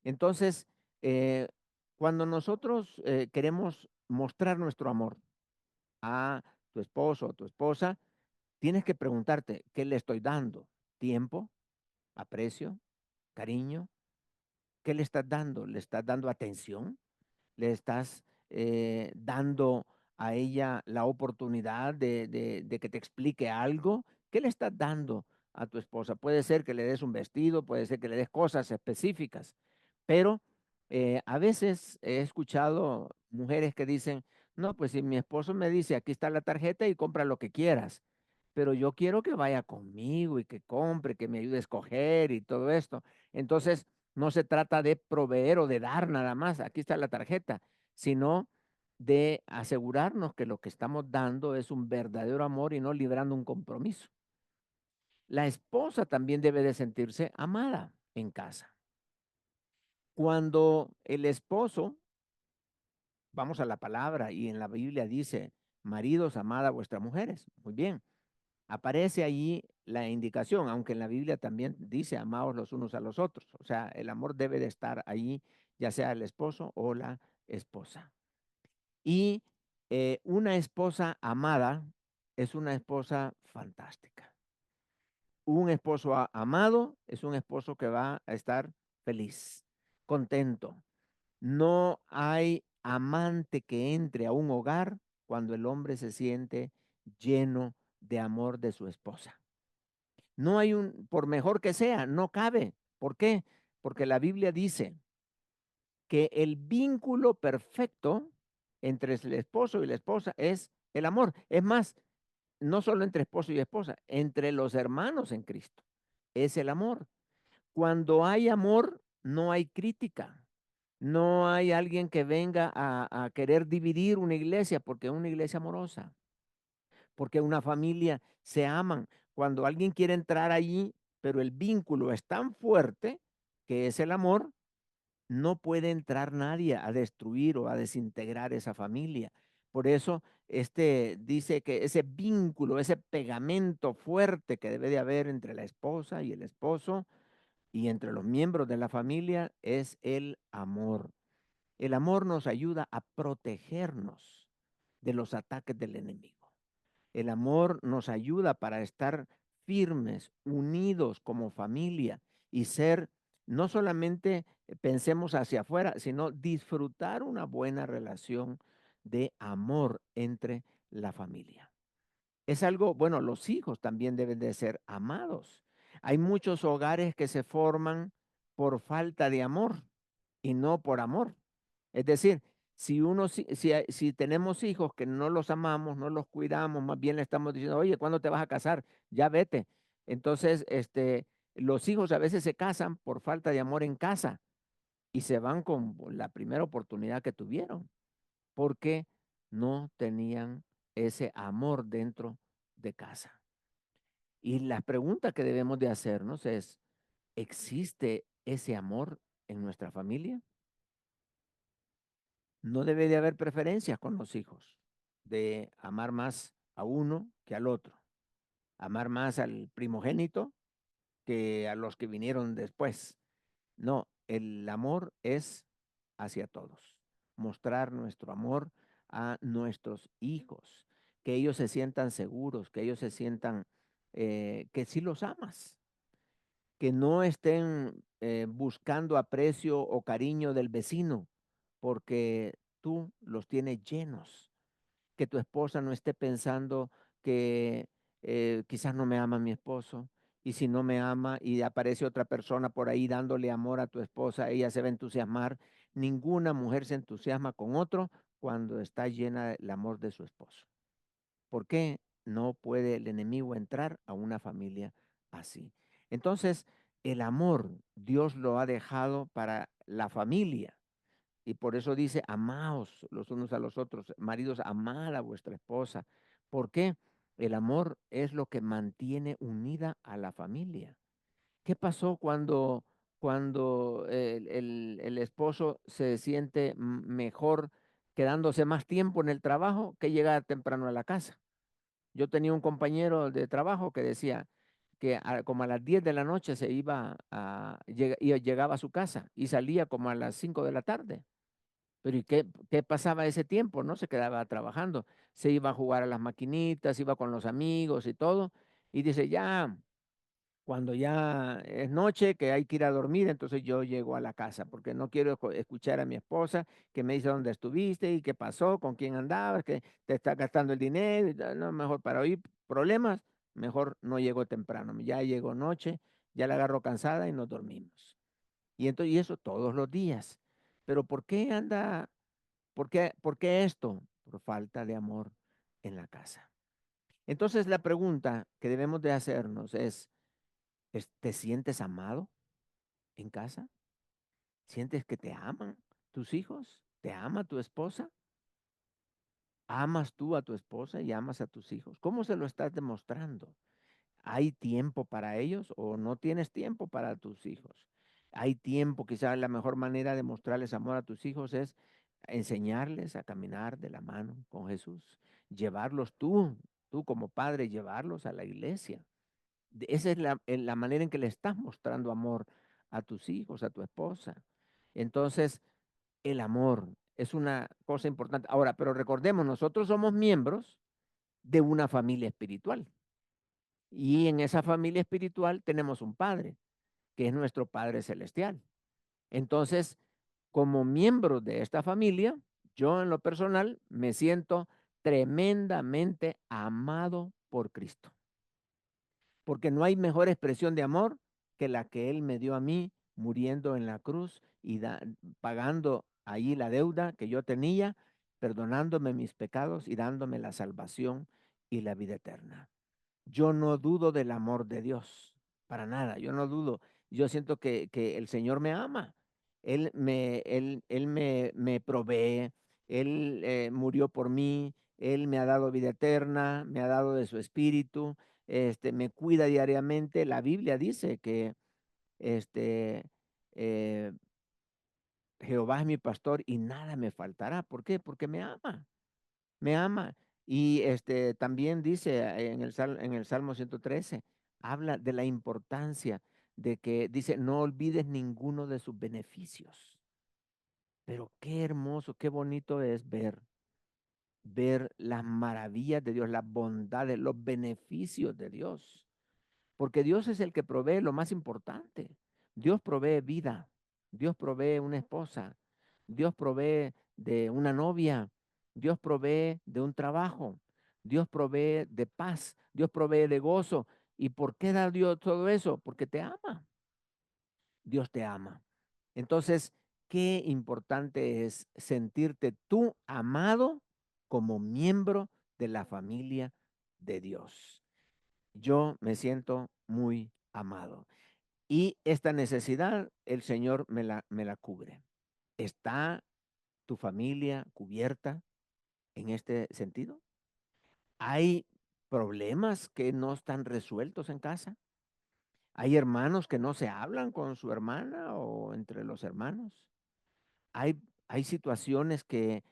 Entonces, eh, cuando nosotros queremos mostrar nuestro amor a tu esposo o tu esposa, tienes que preguntarte, ¿qué le estoy dando? ¿Tiempo? ¿Aprecio? ¿Cariño? ¿Qué le estás dando? ¿Le estás dando atención? ¿Le estás dando a ella la oportunidad de que te explique algo? ¿Qué le estás dando a tu esposa? Puede ser que le des un vestido, puede ser que le des cosas específicas, pero a veces he escuchado mujeres que dicen, no, pues si mi esposo me dice, aquí está la tarjeta y compra lo que quieras, pero yo quiero que vaya conmigo y que compre, que me ayude a escoger y todo esto. Entonces, no se trata de proveer o de dar nada más, aquí está la tarjeta, sino de asegurarnos que lo que estamos dando es un verdadero amor y no librando un compromiso. La esposa también debe de sentirse amada en casa. Cuando el esposo, vamos a la palabra y en la Biblia dice, maridos, amad a vuestras mujeres. Muy bien. Aparece allí la indicación, aunque en la Biblia también dice amaos los unos a los otros. O sea, el amor debe de estar allí ya sea el esposo o la esposa. Y una esposa amada es una esposa fantástica. Un esposo amado es un esposo que va a estar feliz, contento. No hay amante que entre a un hogar cuando el hombre se siente lleno de amor de su esposa. No hay por mejor que sea, no cabe. ¿Por qué? Porque la Biblia dice que el vínculo perfecto entre el esposo y la esposa es el amor. Es más, no solo entre esposo y esposa, entre los hermanos en Cristo. Es el amor. Cuando hay amor, no hay crítica. No hay alguien que venga a querer dividir una iglesia, porque es una iglesia amorosa, porque una familia se aman. Cuando alguien quiere entrar allí, pero el vínculo es tan fuerte que es el amor, no puede entrar nadie a destruir o a desintegrar esa familia. Por eso dice que ese vínculo, ese pegamento fuerte que debe de haber entre la esposa y el esposo y entre los miembros de la familia es el amor. El amor nos ayuda a protegernos de los ataques del enemigo. El amor nos ayuda para estar firmes, unidos como familia y ser, no solamente pensemos hacia afuera, sino disfrutar una buena relación de amor entre la familia. Es algo, bueno, los hijos también deben de ser amados. Hay muchos hogares que se forman por falta de amor y no por amor. Es decir, si tenemos hijos que no los amamos, no los cuidamos, más bien le estamos diciendo, oye, ¿cuándo te vas a casar? Ya vete. Entonces, los hijos a veces se casan por falta de amor en casa y se van con la primera oportunidad que tuvieron, porque no tenían ese amor dentro de casa. Y la pregunta que debemos de hacernos es, ¿existe ese amor en nuestra familia? No debe de haber preferencias con los hijos, de amar más a uno que al otro, amar más al primogénito que a los que vinieron después. No, el amor es hacia todos. Mostrar nuestro amor a nuestros hijos, que ellos se sientan seguros, que ellos se sientan que sí los amas, que no estén buscando aprecio o cariño del vecino, porque tú los tienes llenos. Que tu esposa no esté pensando que quizás no me ama mi esposo, y si no me ama y aparece otra persona por ahí dándole amor a tu esposa, ella se va a entusiasmar. Ninguna mujer se entusiasma con otro cuando está llena del amor de su esposo. ¿Por qué no puede el enemigo entrar a una familia así? Entonces, el amor Dios lo ha dejado para la familia. Y por eso dice, amaos los unos a los otros. Maridos, amad a vuestra esposa. ¿Por qué? El amor es lo que mantiene unida a la familia. ¿Qué pasó cuando el esposo se siente mejor quedándose más tiempo en el trabajo que llegar temprano a la casa? Yo tenía un compañero de trabajo que decía que como a las 10 de la noche llegaba a su casa y salía como a las 5 de la tarde. Pero ¿y qué pasaba ese tiempo? No se quedaba trabajando, se iba a jugar a las maquinitas, iba con los amigos y todo. Y dice, ya, cuando ya es noche, que hay que ir a dormir, entonces yo llego a la casa, porque no quiero escuchar a mi esposa que me dice dónde estuviste y qué pasó, con quién andabas, que te está gastando el dinero. No, mejor para oír problemas, mejor no llego temprano. Ya llego noche, ya la agarro cansada y nos dormimos. Y eso todos los días. Pero ¿por qué anda? ¿Por qué esto? Por falta de amor en la casa. Entonces la pregunta que debemos de hacernos es, ¿te sientes amado en casa? ¿Sientes que te aman tus hijos? ¿Te ama tu esposa? ¿Amas tú a tu esposa y amas a tus hijos? ¿Cómo se lo estás demostrando? ¿Hay tiempo para ellos o no tienes tiempo para tus hijos? Hay tiempo, quizás la mejor manera de mostrarles amor a tus hijos es enseñarles a caminar de la mano con Jesús, llevarlos tú como padre, llevarlos a la iglesia. Esa es la manera en que le estás mostrando amor a tus hijos, a tu esposa. Entonces, El amor es una cosa importante. Ahora, pero recordemos, nosotros somos miembros de una familia espiritual. Y en esa familia espiritual tenemos un Padre, que es nuestro Padre Celestial. Entonces, como miembro de esta familia, yo en lo personal me siento tremendamente amado por Cristo, porque no hay mejor expresión de amor que la que Él me dio a mí muriendo en la cruz y pagando allí la deuda que yo tenía, perdonándome mis pecados y dándome la salvación y la vida eterna. Yo no dudo del amor de Dios, para nada, yo no dudo. Yo siento que el Señor me ama. Él me provee, Él murió por mí, Él me ha dado vida eterna, me ha dado de su espíritu, me cuida diariamente. La Biblia dice que este, eh, Jehová es mi pastor y nada me faltará. ¿Por qué? Porque me ama, me ama. Y también dice en el Salmo 113, habla de la importancia de que dice, no olvides ninguno de sus beneficios. Pero qué hermoso, qué bonito es ver las maravillas de Dios, las bondades, los beneficios de Dios. Porque Dios es el que provee lo más importante. Dios provee vida, Dios provee una esposa, Dios provee de una novia, Dios provee de un trabajo, Dios provee de paz, Dios provee de gozo. ¿Y por qué da Dios todo eso? Porque te ama. Dios te ama. Entonces, qué importante es sentirte tú amado como miembro de la familia de Dios. Yo me siento muy amado. Y esta necesidad el Señor me la cubre. ¿Está tu familia cubierta en este sentido? ¿Hay problemas que no están resueltos en casa? ¿Hay hermanos que no se hablan con su hermana o entre los hermanos? ¿Hay situaciones que,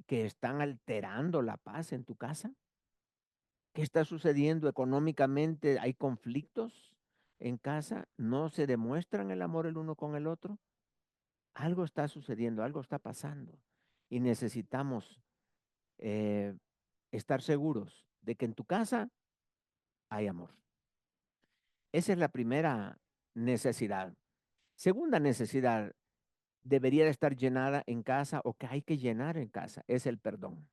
que están alterando la paz en tu casa? ¿Qué está sucediendo económicamente? ¿Hay conflictos en casa? ¿No se demuestran el amor el uno con el otro? Algo está sucediendo, algo está pasando. Y necesitamos eh, estar seguros de que en tu casa hay amor. Esa es la primera necesidad. Segunda necesidad debería de estar llenada en casa o que hay que llenar en casa es el perdón.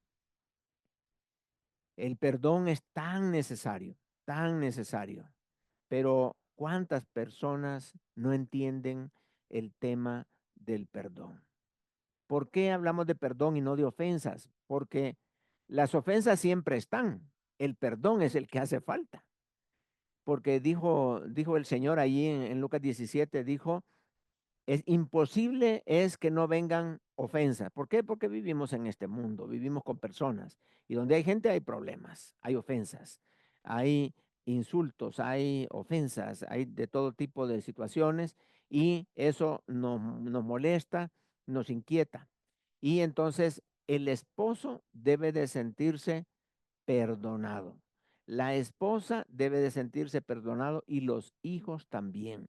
El perdón es tan necesario. Pero ¿cuántas personas no entienden el tema del perdón? ¿Por qué hablamos de perdón y no de ofensas? Porque las ofensas siempre están. El perdón es el que hace falta. Porque dijo el Señor allí en Lucas 17, dijo, es imposible es que no vengan ofensas. ¿Por qué? Porque vivimos en este mundo, vivimos con personas y donde hay gente hay problemas, hay ofensas, hay insultos, hay ofensas, hay de todo tipo de situaciones y eso nos molesta, nos inquieta. Y entonces el esposo debe de sentirse perdonado. La esposa debe de sentirse perdonado y los hijos también.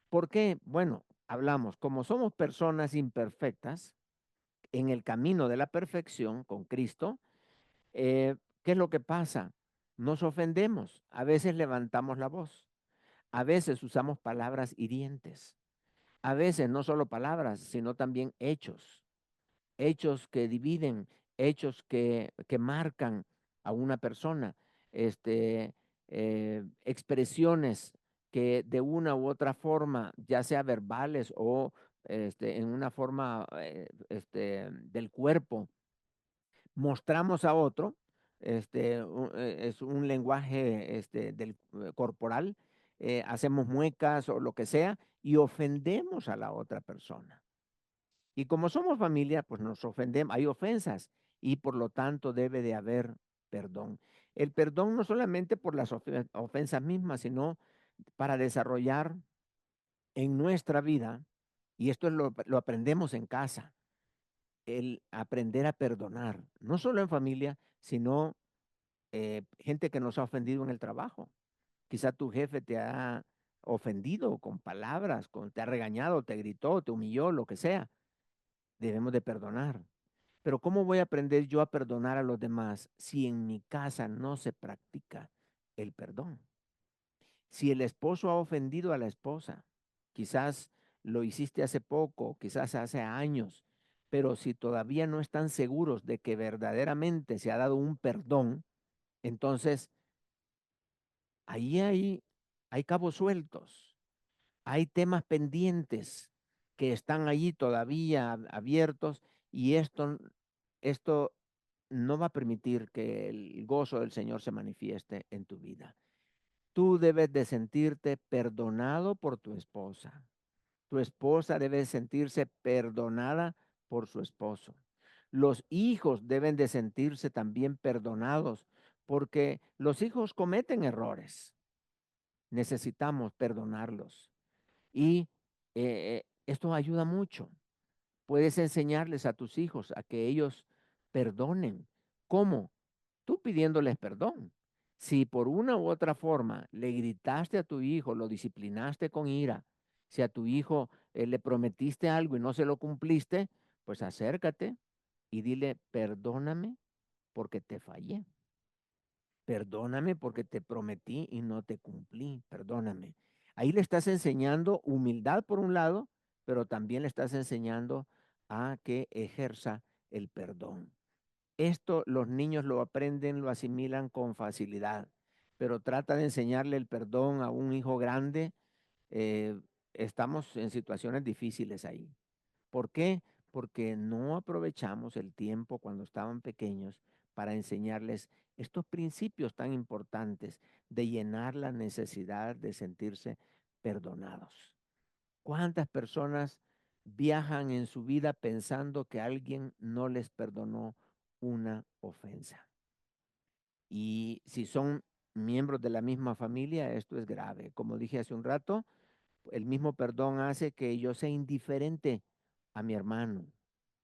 ¿Por qué? Bueno, hablamos, como somos personas imperfectas en el camino de la perfección con Cristo, ¿qué es lo que pasa? Nos ofendemos, a veces levantamos la voz, a veces usamos palabras hirientes, a veces no solo palabras, sino también hechos, hechos que dividen, hechos que marcan a una persona, expresiones que de una u otra forma, ya sea verbales o en una forma del cuerpo, mostramos a otro, es un lenguaje corporal, hacemos muecas o lo que sea y ofendemos a la otra persona. Y como somos familia, pues nos ofendemos, hay ofensas y por lo tanto debe de haber perdón. El perdón no solamente por las ofensas mismas, sino para desarrollar en nuestra vida, y esto lo aprendemos en casa, el aprender a perdonar, no solo en familia, sino gente que nos ha ofendido en el trabajo. Quizá tu jefe te ha ofendido con palabras, te ha regañado, te gritó, te humilló, lo que sea. Debemos de perdonar. Pero ¿cómo voy a aprender yo a perdonar a los demás si en mi casa no se practica el perdón? Si el esposo ha ofendido a la esposa, quizás lo hiciste hace poco, quizás hace años, pero si todavía no están seguros de que verdaderamente se ha dado un perdón, entonces ahí hay cabos sueltos, hay temas pendientes que están allí todavía abiertos y esto no va a permitir que el gozo del Señor se manifieste en tu vida. Tú debes de sentirte perdonado por tu esposa. Tu esposa debe sentirse perdonada por su esposo. Los hijos deben de sentirse también perdonados porque los hijos cometen errores. Necesitamos perdonarlos. Y esto ayuda mucho. Puedes enseñarles a tus hijos a que ellos perdonen. ¿Cómo? Tú pidiéndoles perdón. Si por una u otra forma le gritaste a tu hijo, lo disciplinaste con ira, si a tu hijo le prometiste algo y no se lo cumpliste, pues acércate y dile, perdóname porque te fallé. Perdóname porque te prometí y no te cumplí. Perdóname. Ahí le estás enseñando humildad por un lado, pero también le estás enseñando a que ejerza el perdón. Esto los niños lo aprenden, lo asimilan con facilidad, pero trata de enseñarle el perdón a un hijo grande. eh, Estamos en situaciones difíciles ahí. ¿Por qué? Porque no aprovechamos el tiempo cuando estaban pequeños para enseñarles estos principios tan importantes de llenar la necesidad de sentirse perdonados. ¿Cuántas personas viajan en su vida pensando que alguien no les perdonó una ofensa? Y si son miembros de la misma familia, esto es grave. Como dije hace un rato, el mismo perdón hace que yo sea indiferente a mi hermano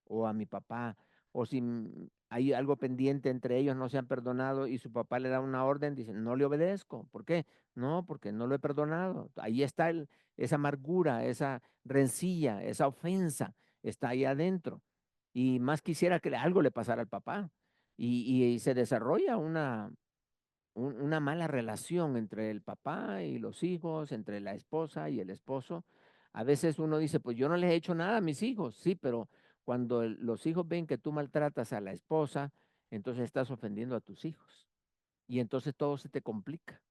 o a mi papá, o si hay algo pendiente entre ellos, no se han perdonado y su papá le da una orden, dicen, no le obedezco. ¿Por qué? No, porque no lo he perdonado. Ahí está esa amargura, esa rencilla, esa ofensa, está ahí adentro. Y más quisiera que algo le pasara al papá. Y se desarrolla una mala relación entre el papá y los hijos, entre la esposa y el esposo. A veces uno dice, pues yo no les he hecho nada a mis hijos, sí, pero cuando los hijos ven que tú maltratas a la esposa, entonces estás ofendiendo a tus hijos y entonces todo se te complica.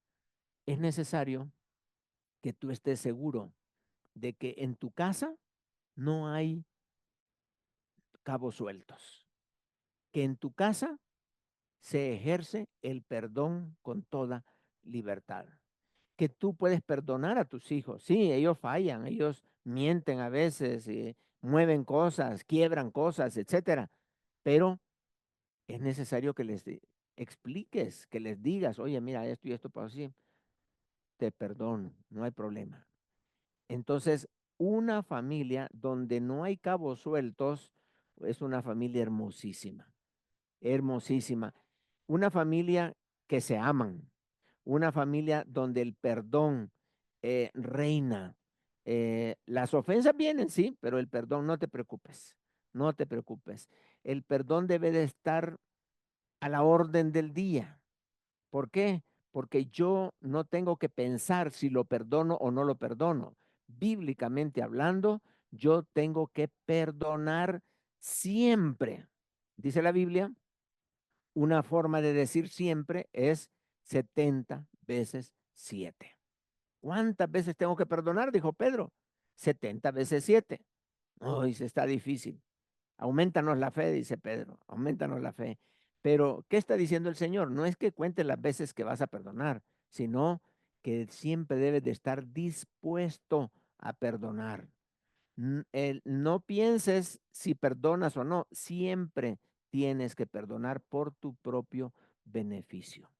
Es necesario que tú estés seguro de que en tu casa no hay cabos sueltos, que en tu casa se ejerce el perdón con toda libertad. Que tú puedes perdonar a tus hijos. Sí, ellos fallan, ellos mienten a veces, mueven cosas, quiebran cosas, etcétera. Pero es necesario que les expliques, que les digas, oye, mira, esto y esto pasó así, te perdono, no hay problema. Entonces, una familia donde no hay cabos sueltos es una familia hermosísima, hermosísima. Una familia que se aman, una familia donde el perdón reina. Las ofensas vienen, sí, pero el perdón, no te preocupes, no te preocupes. El perdón debe de estar a la orden del día. ¿Por qué? Porque yo no tengo que pensar si lo perdono o no lo perdono. Bíblicamente hablando, yo tengo que perdonar siempre. Dice la Biblia, una forma de decir siempre es 70 veces 7. ¿Cuántas veces tengo que perdonar? Dijo Pedro. 70 veces 7. Oh, dice, está difícil. Aumentanos la fe, dice Pedro, aumentanos la fe. Pero, ¿qué está diciendo el Señor? No es que cuentes las veces que vas a perdonar, sino que siempre debes de estar dispuesto a perdonar. No pienses si perdonas o no, siempre tienes que perdonar por tu propio beneficio.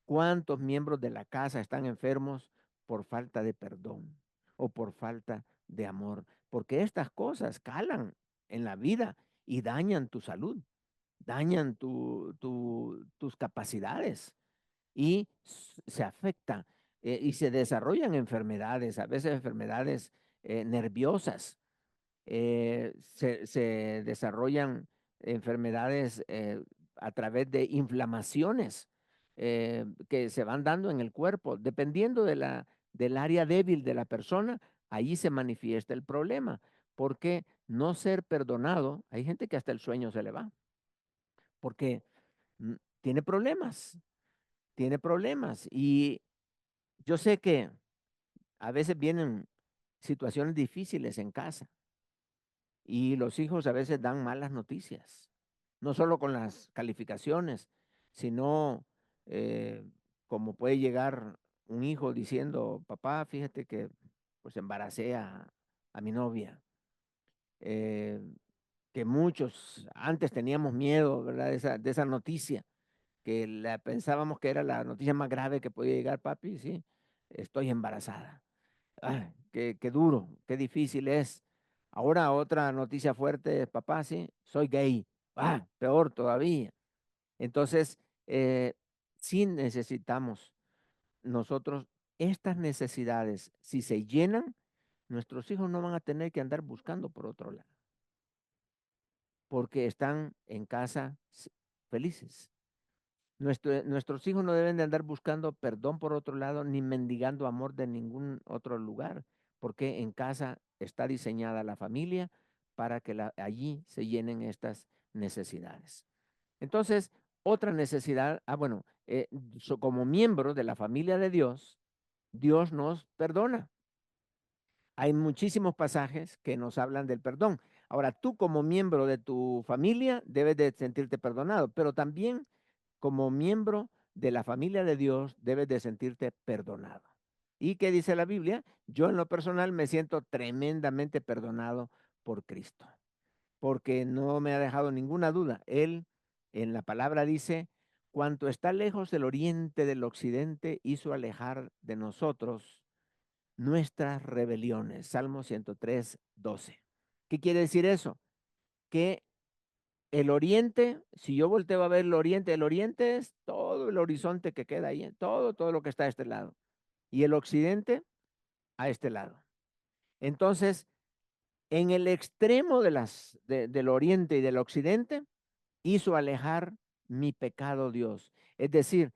¿Cuántos miembros de la casa están enfermos por falta de perdón o por falta de amor? Porque estas cosas calan en la vida y dañan tu salud, dañan tus capacidades y se afecta. y se desarrollan enfermedades, a veces enfermedades nerviosas, se desarrollan enfermedades a través de inflamaciones que se van dando en el cuerpo. Dependiendo del área débil de la persona, ahí se manifiesta el problema. Porque no ser perdonado, hay gente que hasta el sueño se le va, porque tiene problemas, tiene problemas. Y yo sé que a veces vienen situaciones difíciles en casa y los hijos a veces dan malas noticias, no solo con las calificaciones, sino eh, como puede llegar un hijo diciendo, papá, fíjate que pues embaracé a mi novia, eh, que muchos antes teníamos miedo, ¿verdad? De esa noticia, que la pensábamos que era la noticia más grave que podía llegar, papi, sí, estoy embarazada. Ay, qué duro, qué difícil es. Ahora otra noticia fuerte, papá, sí, soy gay. Ah, peor todavía. Entonces, sí necesitamos nosotros estas necesidades. Si se llenan, nuestros hijos no van a tener que andar buscando por otro lado, porque están en casa felices. Nuestros hijos no deben de andar buscando perdón por otro lado, ni mendigando amor de ningún otro lugar, porque en casa está diseñada la familia para que allí se llenen estas necesidades. Entonces, otra necesidad, bueno, como miembro de la familia de Dios, Dios nos perdona. Hay muchísimos pasajes que nos hablan del perdón. Ahora, tú como miembro de tu familia debes de sentirte perdonado, pero también como miembro de la familia de Dios debes de sentirte perdonado. ¿Y qué dice la Biblia? Yo en lo personal me siento tremendamente perdonado por Cristo, porque no me ha dejado ninguna duda. Él en la palabra dice, cuanto está lejos el oriente del occidente, hizo alejar de nosotros nuestras rebeliones. Salmo 103, 12. ¿Qué quiere decir eso? Que el oriente, si yo volteo a ver el oriente es todo el horizonte que queda ahí, todo lo que está a este lado. Y el occidente a este lado. Entonces, en el extremo del oriente y del occidente, hizo alejar mi pecado Dios. Es decir,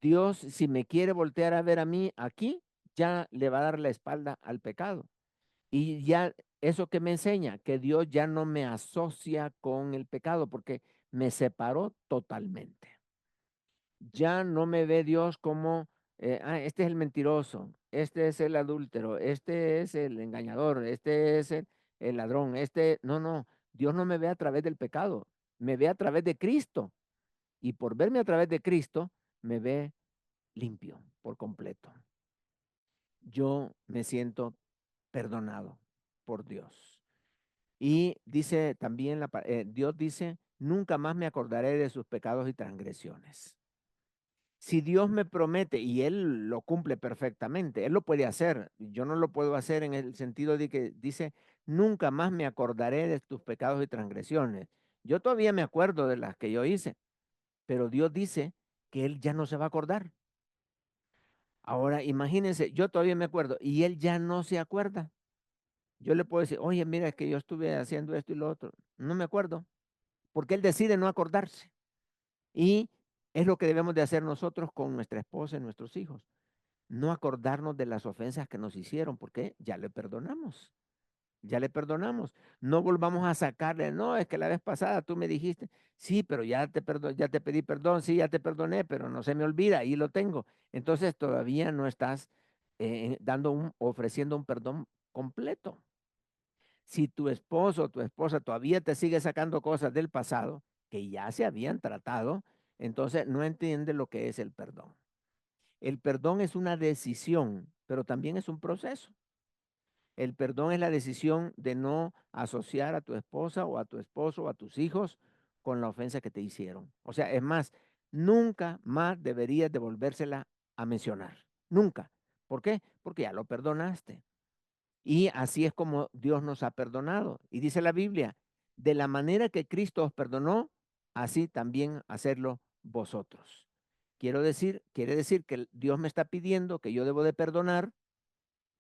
Dios, si me quiere voltear a ver a mí aquí, ya le va a dar la espalda al pecado. Y ya eso que me enseña, que Dios ya no me asocia con el pecado porque me separó totalmente. Ya no me ve Dios como, este es el mentiroso, este es el adúltero, este es el engañador, este es el ladrón, no, Dios no me ve a través del pecado, me ve a través de Cristo. Y por verme a través de Cristo, me ve limpio por completo. Yo me siento perdonado por Dios. Y dice también, Dios dice, nunca más me acordaré de sus pecados y transgresiones. Si Dios me promete, y Él lo cumple perfectamente, Él lo puede hacer, yo no lo puedo hacer en el sentido de que dice, nunca más me acordaré de tus pecados y transgresiones. Yo todavía me acuerdo de las que yo hice, pero Dios dice que Él ya no se va a acordar. Ahora, imagínense, yo todavía me acuerdo y Él ya no se acuerda. Yo le puedo decir, oye, mira, es que yo estuve haciendo esto y lo otro. No me acuerdo, porque Él decide no acordarse. Y es lo que debemos de hacer nosotros con nuestra esposa y nuestros hijos. No acordarnos de las ofensas que nos hicieron, porque ya le perdonamos. Ya le perdonamos. No volvamos a sacarle, no, es que la vez pasada tú me dijiste, sí, pero ya te pedí perdón, sí, ya te perdoné, pero no se me olvida, ahí lo tengo. Entonces todavía no estás ofreciendo un perdón completo. Si tu esposo o tu esposa todavía te sigue sacando cosas del pasado que ya se habían tratado, entonces no entiende lo que es el perdón. El perdón es una decisión, pero también es un proceso. El perdón es la decisión de no asociar a tu esposa o a tu esposo o a tus hijos con la ofensa que te hicieron. O sea, es más, nunca más deberías devolvérsela a mencionar. Nunca. ¿Por qué? Porque ya lo perdonaste. Y así es como Dios nos ha perdonado. Y dice la Biblia, de la manera que Cristo os perdonó, así también hacerlo vosotros. quiere decir que Dios me está pidiendo que yo debo de perdonar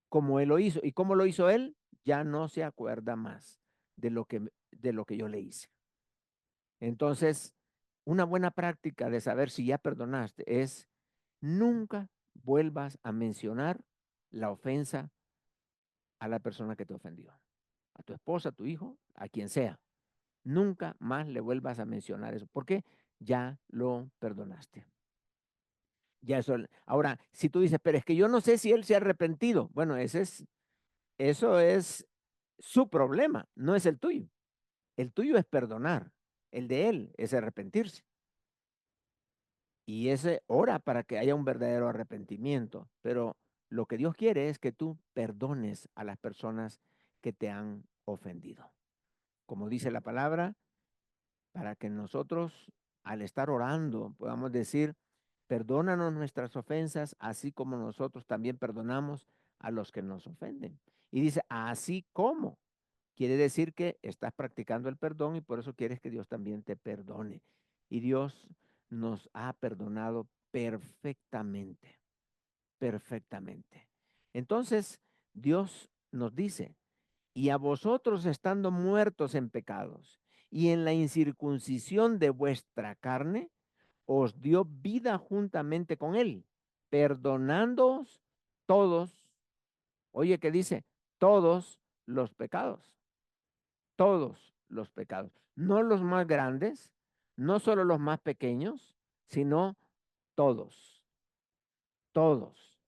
como Él lo hizo. ¿Y cómo lo hizo Él? Ya no se acuerda más de lo que yo le hice. Entonces, una buena práctica de saber si ya perdonaste es nunca vuelvas a mencionar la ofensa a la persona que te ofendió, a tu esposa, a tu hijo, a quien sea. Nunca más le vuelvas a mencionar eso, porque ya lo perdonaste. Ya eso. Ahora, si tú dices, pero es que yo no sé si él se ha arrepentido, bueno, eso es su problema, no es el tuyo. El tuyo es perdonar, el de él es arrepentirse. Y ese ora para que haya un verdadero arrepentimiento. Pero lo que Dios quiere es que tú perdones a las personas que te han ofendido. Como dice la palabra, para que nosotros al estar orando podamos decir, perdónanos nuestras ofensas, así como nosotros también perdonamos a los que nos ofenden. Y dice, así como. Quiere decir que estás practicando el perdón y por eso quieres que Dios también te perdone. Y Dios nos ha perdonado perfectamente, perfectamente. Entonces, Dios nos dice, y a vosotros estando muertos en pecados y en la incircuncisión de vuestra carne, os dio vida juntamente con él, perdonándoos todos, oye, ¿qué dice? Todos los pecados, todos los pecados, no los más grandes, no solo los más pequeños, sino todos, todos.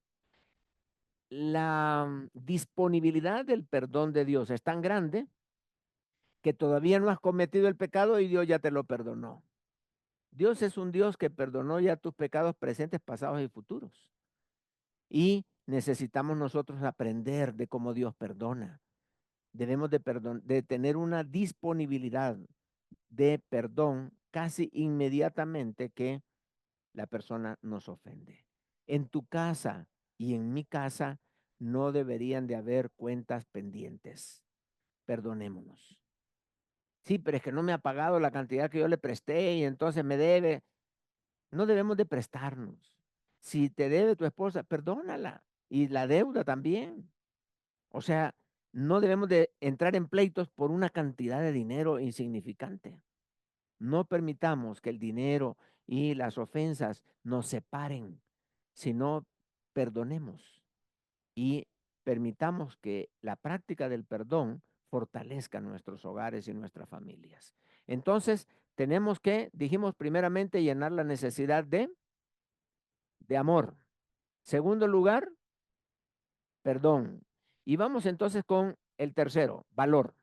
La disponibilidad del perdón de Dios es tan grande que todavía no has cometido el pecado y Dios ya te lo perdonó. Dios es un Dios que perdonó ya tus pecados presentes, pasados y futuros. Y necesitamos nosotros aprender de cómo Dios perdona. Debemos de tener una disponibilidad de perdón casi inmediatamente que la persona nos ofende. En tu casa y en mi casa no deberían de haber cuentas pendientes. Perdonémonos. Sí, pero es que no me ha pagado la cantidad que yo le presté y entonces me debe. No debemos de prestarnos. Si te debe tu esposa, perdónala. Y la deuda también. O sea, no debemos de entrar en pleitos por una cantidad de dinero insignificante. No permitamos que el dinero y las ofensas nos separen, sino perdonemos y permitamos que la práctica del perdón fortalezca nuestros hogares y nuestras familias. Entonces, tenemos que, dijimos primeramente, llenar la necesidad de amor. Segundo lugar, perdón. Y vamos entonces con el tercero, valor.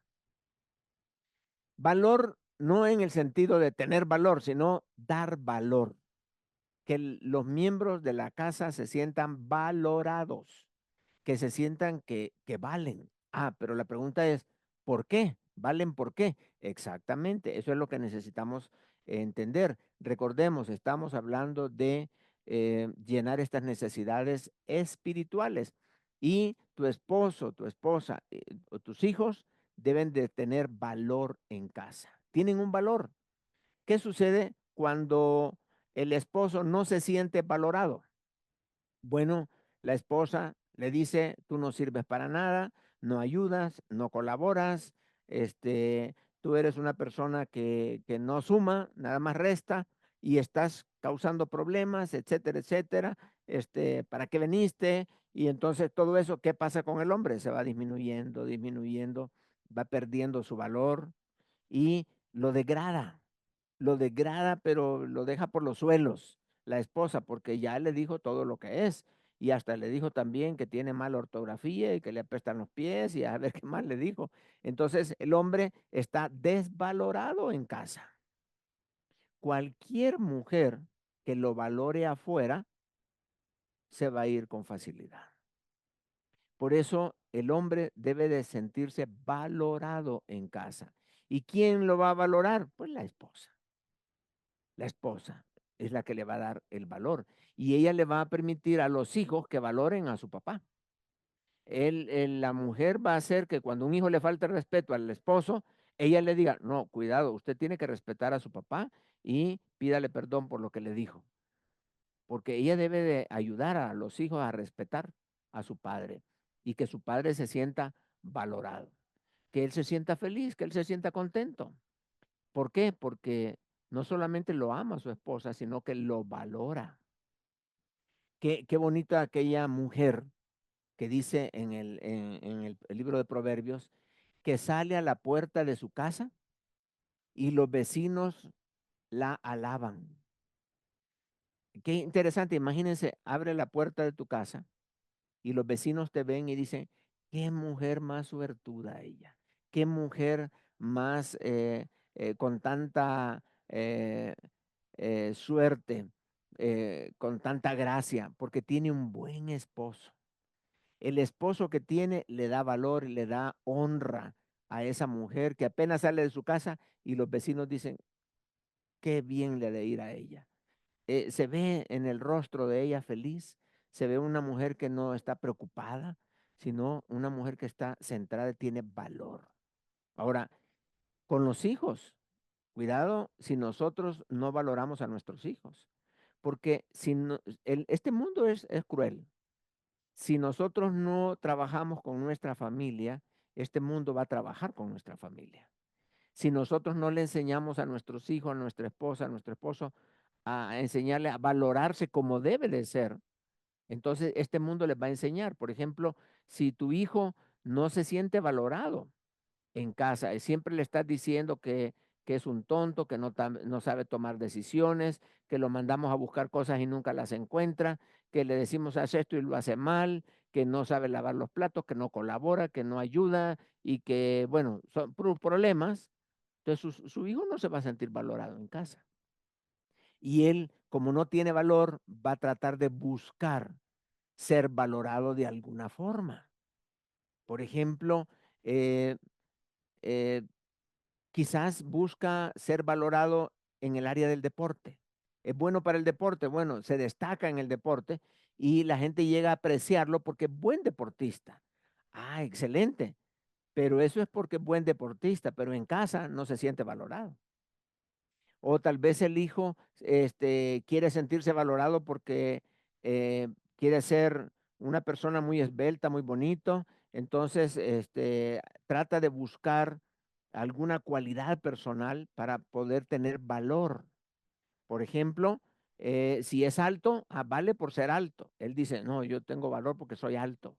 Valor no en el sentido de tener valor, sino dar valor. Que los miembros de la casa se sientan valorados, que se sientan que valen. Ah, pero la pregunta es, ¿por qué? ¿Valen por qué? Exactamente, eso es lo que necesitamos entender. Recordemos, estamos hablando de llenar estas necesidades espirituales y tu esposo, tu esposa o tus hijos deben de tener valor en casa. Tienen un valor. ¿Qué sucede cuando el esposo no se siente valorado? Bueno, la esposa le dice, tú no sirves para nada, no ayudas, no colaboras, tú eres una persona que no suma, nada más resta y estás causando problemas, etcétera, etcétera. ¿Para qué veniste? Y entonces todo eso, ¿qué pasa con el hombre? Se va disminuyendo, disminuyendo, va perdiendo su valor y lo degrada, pero lo deja por los suelos la esposa, porque ya le dijo todo lo que es. Y hasta le dijo también que tiene mala ortografía y que le apestan los pies y a ver qué más le dijo. Entonces el hombre está desvalorado en casa. Cualquier mujer que lo valore afuera se va a ir con facilidad. Por eso el hombre debe de sentirse valorado en casa. ¿Y quién lo va a valorar? Pues la esposa. La esposa es la que le va a dar el valor y ella le va a permitir a los hijos que valoren a su papá. La mujer va a hacer que cuando un hijo le falte el respeto al esposo, ella le diga, no, cuidado, usted tiene que respetar a su papá y pídale perdón por lo que le dijo. porque ella debe de ayudar a los hijos a respetar a su padre y que su padre se sienta valorado, que él se sienta feliz, que él se sienta contento. ¿Por qué? Porque no solamente lo ama a su esposa, sino que lo valora. Qué bonita aquella mujer que dice en el libro de Proverbios, que sale a la puerta de su casa y los vecinos la alaban. Qué interesante, imagínense, abre la puerta de tu casa y los vecinos te ven y dicen, qué mujer más suertuda ella, qué mujer más con tanta suerte, con tanta gracia, porque tiene un buen esposo. El esposo que tiene le da valor y le da honra a esa mujer que apenas sale de su casa y los vecinos dicen, qué bien le ha de ir a ella. Se ve en el rostro de ella feliz, se ve una mujer que no está preocupada, sino una mujer que está centrada y tiene valor. Ahora, con los hijos, cuidado si nosotros no valoramos a nuestros hijos, porque si este mundo es cruel. Si nosotros no trabajamos con nuestra familia, este mundo va a trabajar con nuestra familia. Si nosotros no le enseñamos a nuestros hijos, a nuestra esposa, a nuestro esposo, a enseñarle a valorarse como debe de ser, entonces este mundo les va a enseñar. Por ejemplo, si tu hijo no se siente valorado en casa y siempre le estás diciendo que es un tonto, que no sabe tomar decisiones, que lo mandamos a buscar cosas y nunca las encuentra, que le decimos haz esto y lo hace mal, que no sabe lavar los platos, que no colabora, que no ayuda y que, bueno, son problemas. Entonces su hijo no se va a sentir valorado en casa. Y él, como no tiene valor, va a tratar de buscar ser valorado de alguna forma. Por ejemplo, eh, eh, quizás busca ser valorado en el área del deporte. Es bueno para el deporte, bueno, se destaca en el deporte y la gente llega a apreciarlo porque es buen deportista. Ah, excelente. Pero eso es porque es buen deportista, pero en casa no se siente valorado. O tal vez el hijo quiere sentirse valorado porque quiere ser una persona muy esbelta, muy bonito. Entonces, trata de buscar alguna cualidad personal para poder tener valor. Por ejemplo, si es alto, vale por ser alto. Él dice, no, yo tengo valor porque soy alto.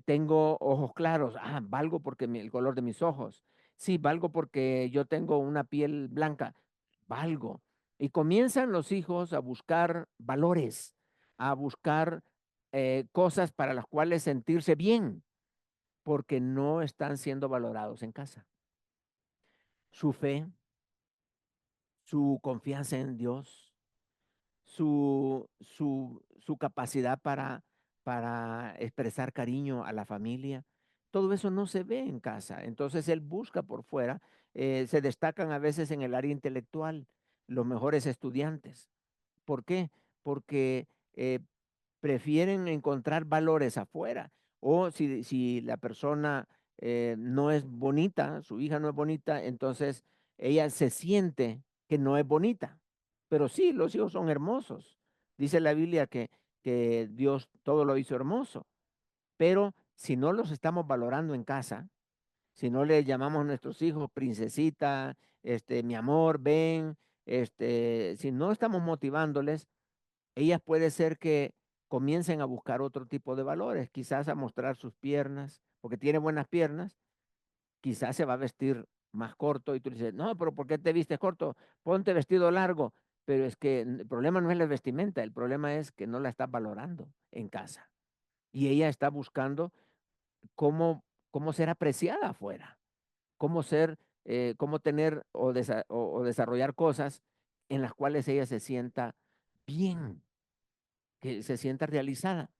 Tengo ojos claros, valgo porque el color de mis ojos. Sí, valgo porque yo tengo una piel blanca, valgo. Y comienzan los hijos a buscar valores, a buscar cosas para las cuales sentirse bien, porque no están siendo valorados en casa. Su fe, su confianza en Dios, su capacidad para expresar cariño a la familia. Todo eso no se ve en casa. Entonces él busca por fuera. Se destacan a veces en el área intelectual los mejores estudiantes. ¿Por qué? Porque prefieren encontrar valores afuera. O si la persona no es bonita, su hija no es bonita, entonces ella se siente que no es bonita. Pero sí, los hijos son hermosos. Dice la Biblia que Dios todo lo hizo hermoso. Pero si no los estamos valorando en casa, si no le llamamos a nuestros hijos princesita, mi amor, ven, si no estamos motivándoles, ellas puede ser que comiencen a buscar otro tipo de valores, quizás a mostrar sus piernas, porque tiene buenas piernas, quizás se va a vestir más corto y tú le dices, no, pero ¿por qué te vistes corto? Ponte vestido largo. Pero es que el problema no es la vestimenta, el problema es que no la estás valorando en casa. Y ella está buscando cómo ser apreciada afuera, cómo tener o desarrollar cosas en las cuales ella se sienta bien, que se sienta realizada,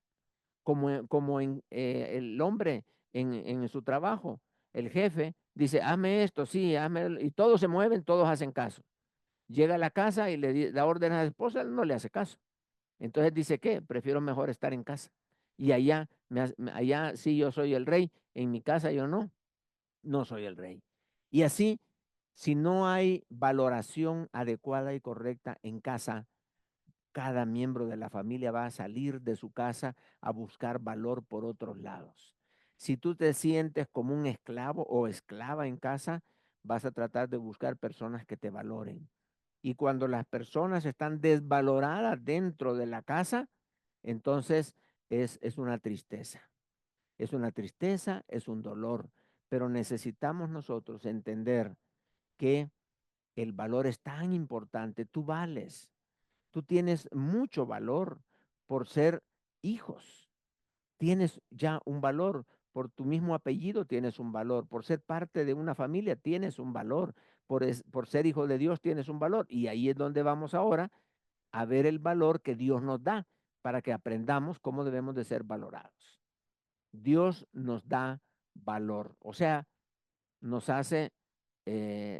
como en el hombre en su trabajo. El jefe dice, hazme esto, sí, y todos se mueven, todos hacen caso. Llega a la casa y le da orden a la esposa, él no le hace caso. Entonces dice, ¿qué? Prefiero mejor estar en casa. Y allá, allá sí yo soy el rey, en mi casa yo no soy el rey. Y así, si no hay valoración adecuada y correcta en casa, cada miembro de la familia va a salir de su casa a buscar valor por otros lados. Si tú te sientes como un esclavo o esclava en casa, vas a tratar de buscar personas que te valoren. Y cuando las personas están desvaloradas dentro de la casa, entonces es una tristeza. Es una tristeza, es un dolor. Pero necesitamos nosotros entender que el valor es tan importante. Tú vales. Tú tienes mucho valor por ser hijos. Tienes ya un valor. Por tu mismo apellido tienes un valor. Por ser parte de una familia tienes un valor. Por ser hijo de Dios tienes un valor. Y ahí es donde vamos ahora a ver el valor que Dios nos da para que aprendamos cómo debemos de ser valorados. Dios nos da valor. O sea, nos hace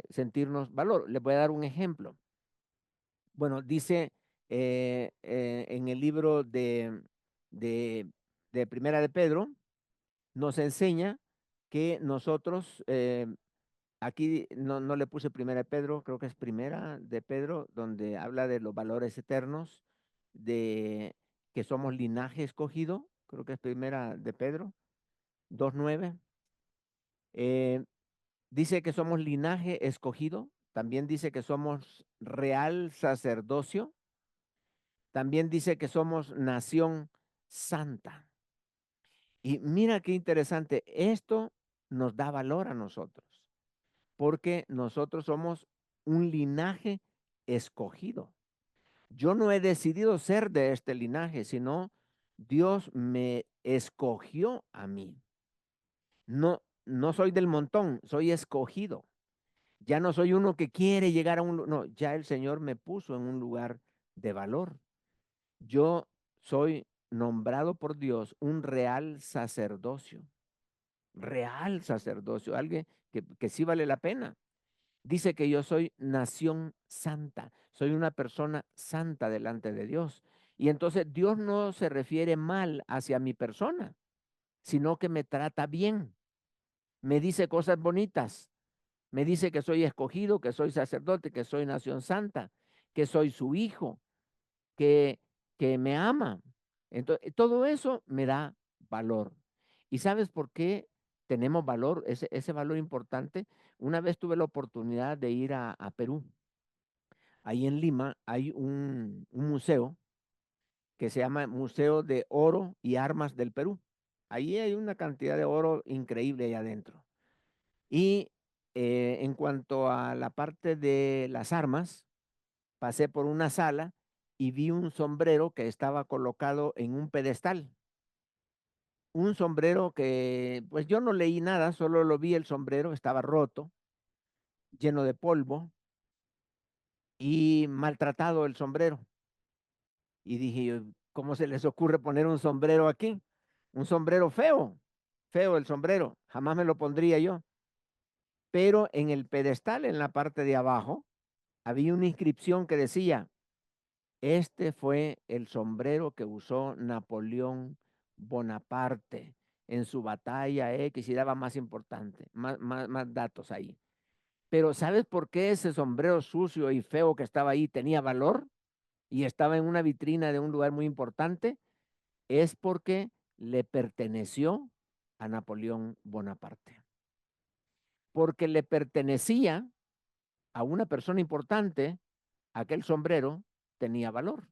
sentirnos valor. Les voy a dar un ejemplo. Bueno, dice en el libro de, de Primera de Pedro, nos enseña que nosotros, aquí no le puse Primera de Pedro, creo que es Primera de Pedro, donde habla de los valores eternos, de que somos linaje escogido, creo que es Primera de Pedro 2:9. Eh, Dice que somos linaje escogido, también dice que somos real sacerdocio. También dice que somos nación santa. Y mira qué interesante, esto nos da valor a nosotros, porque nosotros somos un linaje escogido. Yo no he decidido ser de este linaje, sino Dios me escogió a mí. No soy del montón, soy escogido. Ya no soy uno que quiere llegar a no, ya el Señor me puso en un lugar de valor. Yo soy nombrado por Dios un real sacerdocio, alguien que sí vale la pena. Dice que yo soy nación santa, soy una persona santa delante de Dios. Y entonces Dios no se refiere mal hacia mi persona, sino que me trata bien, me dice cosas bonitas, me dice que soy escogido, que soy sacerdote, que soy nación santa, que soy su hijo, que, que me ama. Entonces, todo eso me da valor. ¿Y sabes por qué tenemos valor, ese valor importante? Una vez tuve la oportunidad de ir a Perú. Ahí en Lima hay un museo que se llama Museo de Oro y Armas del Perú. Ahí hay una cantidad de oro increíble ahí adentro. Y en cuanto a la parte de las armas, pasé por una sala y vi un sombrero que estaba colocado en un pedestal. Un sombrero que, pues yo no leí nada, solo lo vi el sombrero, estaba roto, lleno de polvo y maltratado el sombrero. Y dije yo, ¿cómo se les ocurre poner un sombrero aquí? Un sombrero feo, feo el sombrero, jamás me lo pondría yo. Pero en el pedestal, en la parte de abajo, había una inscripción que decía, este fue el sombrero que usó Napoleón Bonaparte en su batalla X y daba más importante, más datos ahí. Pero ¿sabes por qué ese sombrero sucio y feo que estaba ahí tenía valor y estaba en una vitrina de un lugar muy importante? Es porque le perteneció a Napoleón Bonaparte. Porque le pertenecía a una persona importante, aquel sombrero tenía valor.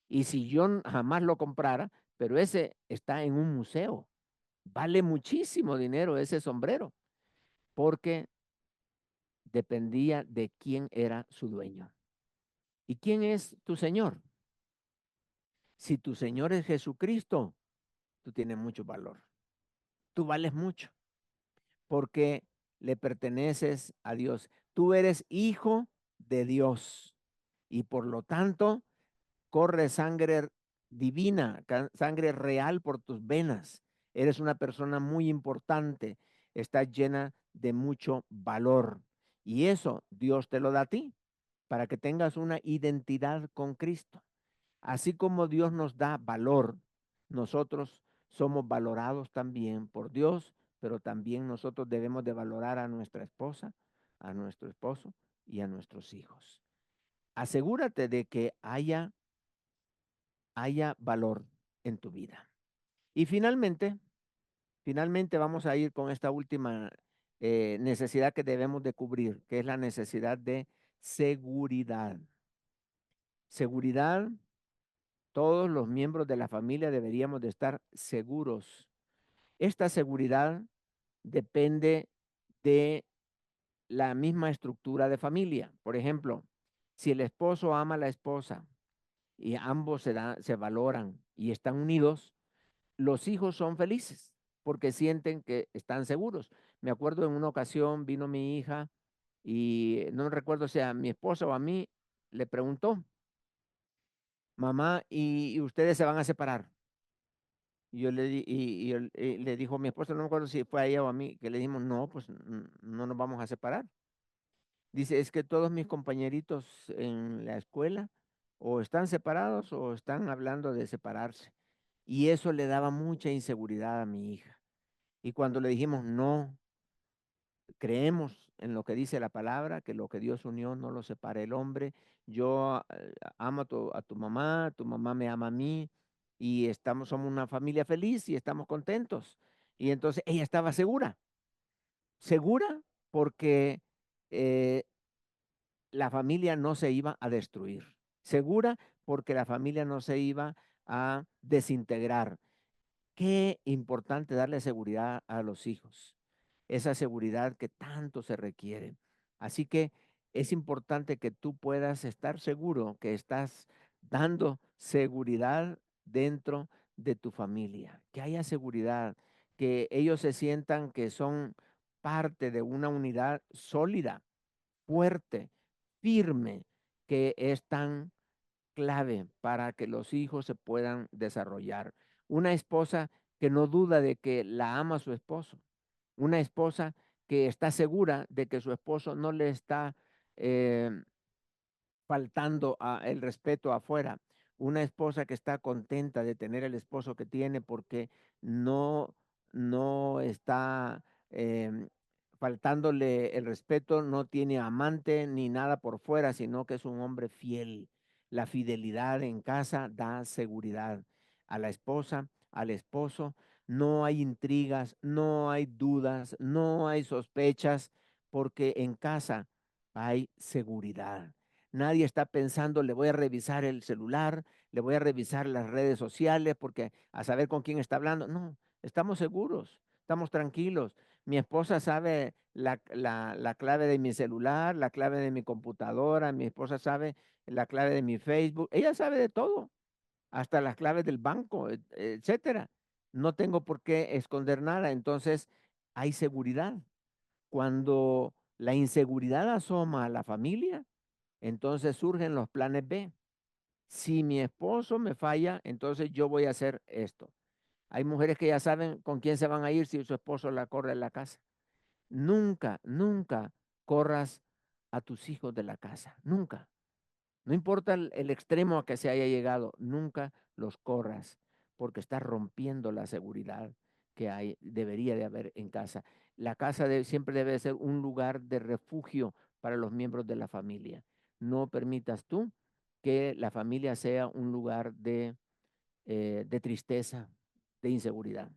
Y si yo jamás lo comprara, pero ese está en un museo, vale muchísimo dinero ese sombrero, porque dependía de quién era su dueño. ¿Y quién es tu Señor? Si tu Señor es Jesucristo, tú tienes mucho valor. Tú vales mucho, porque le perteneces a Dios. Tú eres hijo de Dios y por lo tanto corre sangre divina, sangre real por tus venas. Eres una persona muy importante, estás llena de mucho valor. Y eso Dios te lo da a ti para que tengas una identidad con Cristo. Así como Dios nos da valor, nosotros somos valorados también por Dios, pero también nosotros debemos de valorar a nuestra esposa, a nuestro esposo y a nuestros hijos. asegúrate de que haya valor en tu vida. Y finalmente vamos a ir con esta última necesidad que debemos de cubrir, que es la necesidad de seguridad. Seguridad, todos los miembros de la familia deberíamos de estar seguros. Esta seguridad depende de la misma estructura de familia. Por ejemplo, si el esposo ama a la esposa y ambos se valoran y están unidos, los hijos son felices porque sienten que están seguros. Me acuerdo en una ocasión vino mi hija y no recuerdo si a mi esposa o a mí le preguntó, mamá, ¿y ustedes se van a separar? Y yo le di, y yo, le dijo mi esposa, no me acuerdo si fue a ella o a mí, que le dijimos, no, pues no nos vamos a separar. Dice, es que todos mis compañeritos en la escuela o están separados o están hablando de separarse. Y eso le daba mucha inseguridad a mi hija. Y cuando le dijimos, no, creemos en lo que dice la palabra, que lo que Dios unió no lo separe el hombre. Yo amo a tu mamá me ama a mí y somos una familia feliz y estamos contentos. Y entonces ella estaba segura, segura porque eh, la familia no se iba a destruir, segura porque la familia no se iba a desintegrar. Qué importante darle seguridad a los hijos, esa seguridad que tanto se requiere. Así que es importante que tú puedas estar seguro que estás dando seguridad dentro de tu familia, que haya seguridad, que ellos se sientan que son parte de una unidad sólida, fuerte, firme, que es tan clave para que los hijos se puedan desarrollar. Una esposa que no duda de que la ama a su esposo. Una esposa que está segura de que su esposo no le está eh, faltando el respeto afuera. Una esposa que está contenta de tener el esposo que tiene porque no, no está faltándole el respeto, no tiene amante ni nada por fuera, sino que es un hombre fiel. La fidelidad en casa da seguridad a la esposa, al esposo. No hay intrigas, no hay dudas, no hay sospechas, porque en casa hay seguridad. Nadie está pensando, le voy a revisar el celular, le voy a revisar las redes sociales porque a saber con quién está hablando. No, estamos seguros, estamos tranquilos. Mi esposa sabe la clave de mi celular, la clave de mi computadora, mi esposa sabe la clave de mi Facebook, ella sabe de todo, hasta las claves del banco, etcétera. No tengo por qué esconder nada, entonces hay seguridad. Cuando la inseguridad asoma a la familia, entonces surgen los planes B. Si mi esposo me falla, entonces yo voy a hacer esto. Hay mujeres que ya saben con quién se van a ir si su esposo la corre en la casa. Nunca, nunca corras a tus hijos de la casa. Nunca. No importa el extremo a que se haya llegado, nunca los corras porque estás rompiendo la seguridad que debería de haber en casa. La casa siempre debe ser un lugar de refugio para los miembros de la familia. No permitas tú que la familia sea un lugar de tristeza, de inseguridad.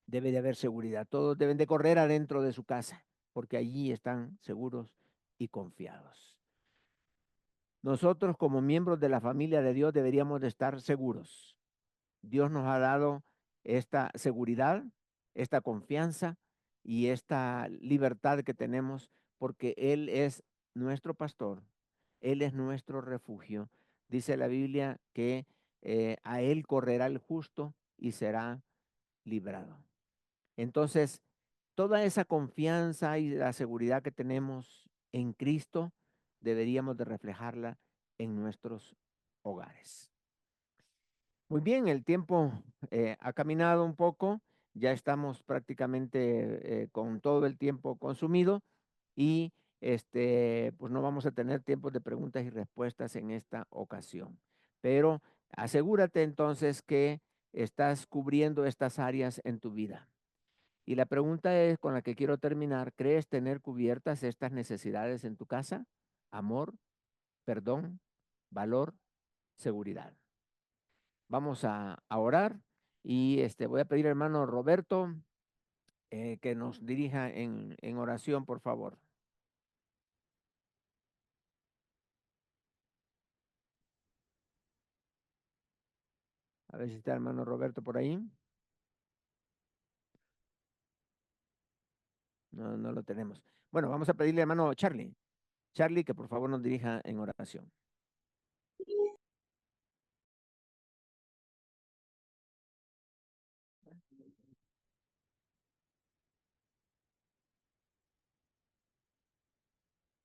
Debe de haber seguridad. Todos deben de correr adentro de su casa porque allí están seguros y confiados. Nosotros como miembros de la familia de Dios deberíamos de estar seguros. Dios nos ha dado esta seguridad, esta confianza y esta libertad que tenemos porque Él es nuestro pastor, Él es nuestro refugio. Dice la Biblia que a Él correrá el justo y será librado. Entonces, toda esa confianza y la seguridad que tenemos en Cristo, deberíamos de reflejarla en nuestros hogares. Muy bien, el tiempo ha caminado un poco, ya estamos prácticamente con todo el tiempo consumido y pues no vamos a tener tiempo de preguntas y respuestas en esta ocasión. Pero asegúrate entonces que estás cubriendo estas áreas en tu vida. Y la pregunta es con la que quiero terminar, ¿crees tener cubiertas estas necesidades en tu casa? Amor, perdón, valor, seguridad. Vamos a orar y voy a pedir al hermano Roberto que nos dirija en oración, por favor. A ver si está el hermano Roberto por ahí. No, no lo tenemos. Bueno, vamos a pedirle al hermano Charlie. Charlie, que por favor nos dirija en oración.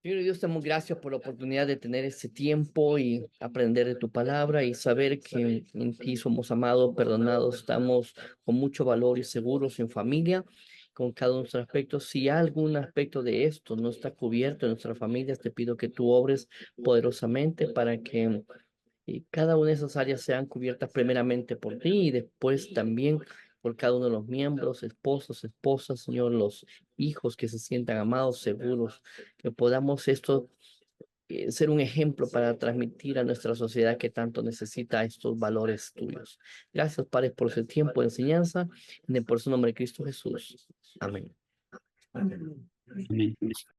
Señor Dios, te damos gracias por la oportunidad de tener este tiempo y aprender de tu palabra y saber que en ti somos amados, perdonados, estamos con mucho valor y seguros en familia, con cada uno de nuestros aspectos. Si algún aspecto de esto no está cubierto en nuestras familias, te pido que tú obres poderosamente para que cada una de esas áreas sean cubiertas primeramente por ti y después también por cada uno de los miembros, esposos, esposas, Señor, los hijos que se sientan amados, seguros, que podamos esto ser un ejemplo para transmitir a nuestra sociedad que tanto necesita estos valores tuyos. Gracias, Padre, por ese tiempo de enseñanza, en el poderoso nombre de Cristo Jesús. Amén. Amén.